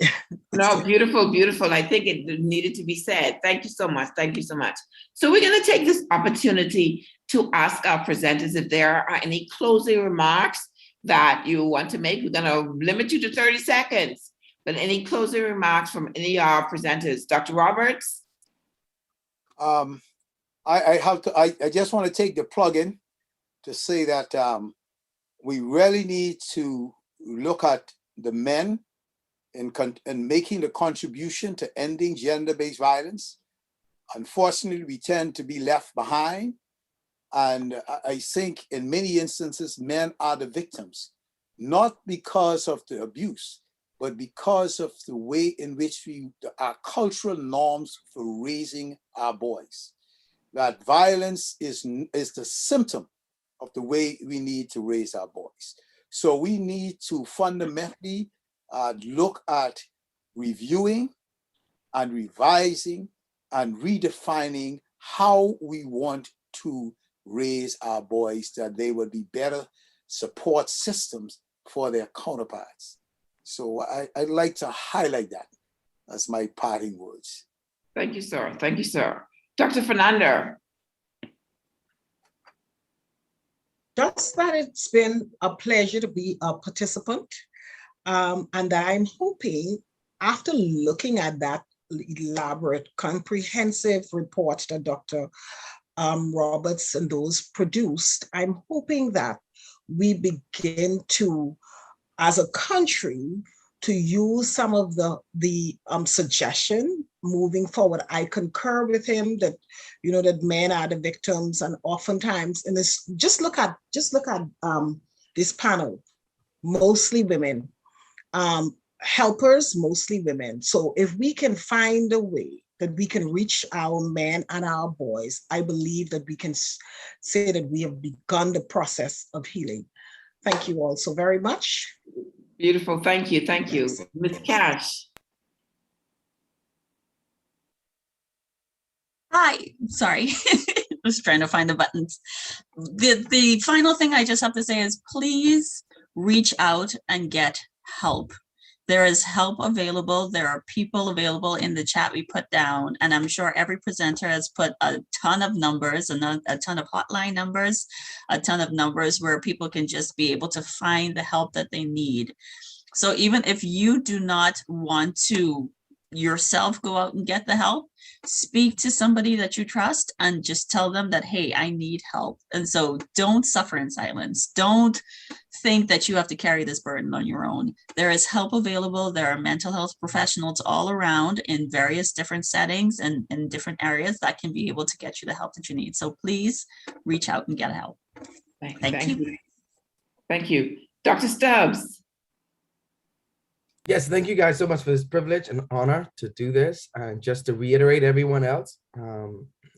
No, beautiful, beautiful. I think it needed to be said. Thank you so much. Thank you so much. So we're going to take this opportunity to ask our presenters if there are any closing remarks that you want to make. We're going to limit you to 30 seconds, but any closing remarks from any of our presenters? Dr. Roberts? I just want to take the plug in to say that we really need to look at the men in making the contribution to ending gender-based violence. Unfortunately, we tend to be left behind. And I think in many instances, men are the victims, not because of the abuse, but because of the way in which our cultural norms for raising our boys. That violence is the symptom of the way we need to raise our boys. So we need to fundamentally look at reviewing and revising and redefining how we want to raise our boys, that they would be better support systems for their counterparts. So I'd like to highlight that as my parting words. Thank you, sir. Thank you, sir. Dr. Fernando. Just that it's been a pleasure to be a participant. And I'm hoping, after looking at that elaborate, comprehensive report that Dr. Roberts and those produced, I'm hoping that we begin to, as a country, to use some of the suggestion moving forward. I concur with him that, that men are the victims, and oftentimes in this, just look at this panel, mostly women. Helpers, mostly women. So if we can find a way that we can reach our men and our boys, I believe that we can say that we have begun the process of healing. Thank you all so very much. Beautiful. Thank you. Thank you. Ms. Cash. Hi, sorry. I was trying to find the buttons. The final thing I just have to say is please reach out and get help. There is help available. There are people available in the chat we put down. And I'm sure every presenter has put a ton of numbers and a ton of hotline numbers, a ton of numbers where people can just be able to find the help that they need. So even if you do not want to yourself go out and get the help, speak to somebody that you trust and just tell them that, hey, I need help. And so don't suffer in silence. Don't think that you have to carry this burden on your own. There is help available. There are mental health professionals all around in various different settings and in different areas that can be able to get you the help that you need. So please reach out and get help. Thank you. Thank you. Dr. Stubbs. Yes, thank you guys so much for this privilege and honor to do this. And just to reiterate everyone else,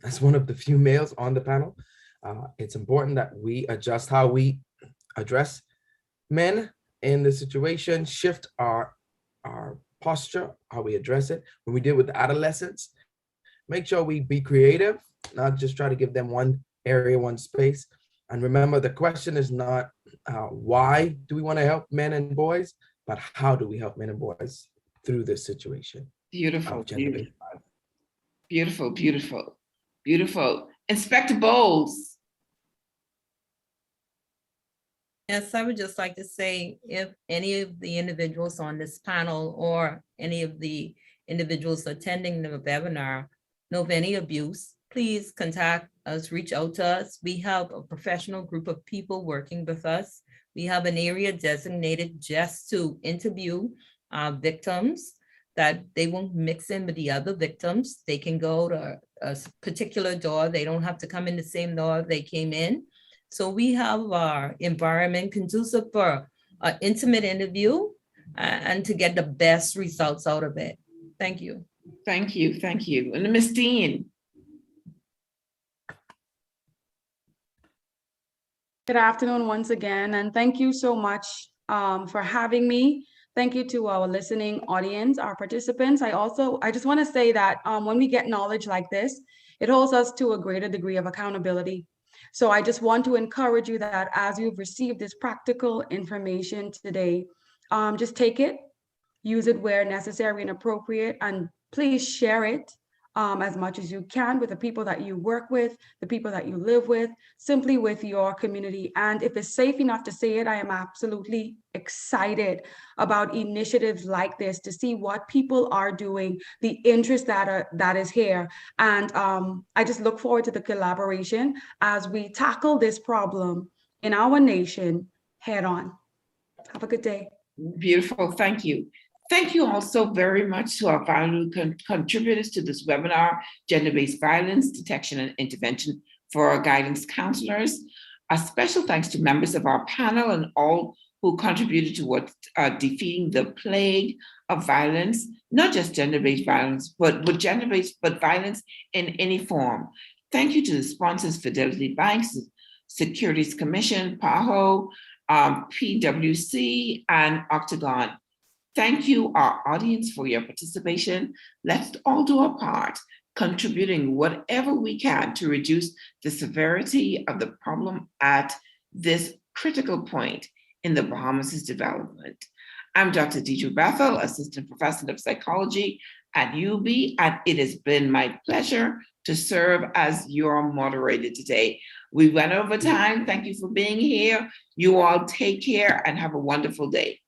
as one of the few males on the panel, it's important that we adjust how we address men in the situation, shift our posture, how we address it. When we deal with adolescents, make sure we be creative, not just try to give them one area, one space. And remember, the question is not why do we want to help men and boys, but how do we help men and boys through this situation? Beautiful, beautiful, beautiful, beautiful. Inspector Bowles. Yes, I would just like to say, if any of the individuals on this panel or any of the individuals attending the webinar know of any abuse, please contact us, reach out to us. We have a professional group of people working with us. We have an area designated just to interview victims, that they won't mix in with the other victims. They can go to a particular door. They don't have to come in the same door they came in. So we have our environment conducive for an intimate interview and to get the best results out of it. Thank you. Thank you, thank you. And Ms. Dean. Good afternoon once again, and thank you so much for having me. Thank you to our listening audience, our participants. I just want to say that when we get knowledge like this, it holds us to a greater degree of accountability. So I just want to encourage you that as you've received this practical information today, just take it, use it where necessary and appropriate, and please share it as much as you can with the people that you work with, the people that you live with, simply with your community. And if it's safe enough to say it, I am absolutely excited about initiatives like this to see what people are doing, the interest that is here. And I just look forward to the collaboration as we tackle this problem in our nation head on. Have a good day. Beautiful, thank you. Thank you also very much to our valued contributors to this webinar, Gender-Based Violence Detection and Intervention for our guidance counselors. A special thanks to members of our panel and all who contributed towards defeating the plague of violence, not just gender-based violence, but gender-based, but violence in any form. Thank you to the sponsors, Fidelity Banks, Securities Commission, PAHO, PwC, and Octagon. Thank you, our audience, for your participation. Let's all do our part, contributing whatever we can to reduce the severity of the problem at this critical point in the Bahamas' development. I'm Dr. Deidre Bethel, Assistant Professor of Psychology at UB, and it has been my pleasure to serve as your moderator today. We went over time. Thank you for being here. You all take care and have a wonderful day.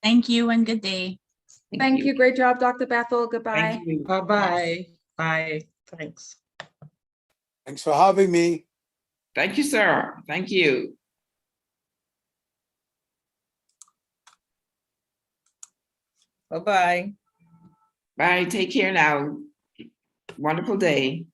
Thank you and good day. Thank you. Great job, Dr. Bethel. Goodbye. Thank you. Bye-bye. Bye. Thanks. Thanks for having me. Thank you, sir. Thank you. Bye-bye. Bye. Take care now. Wonderful day.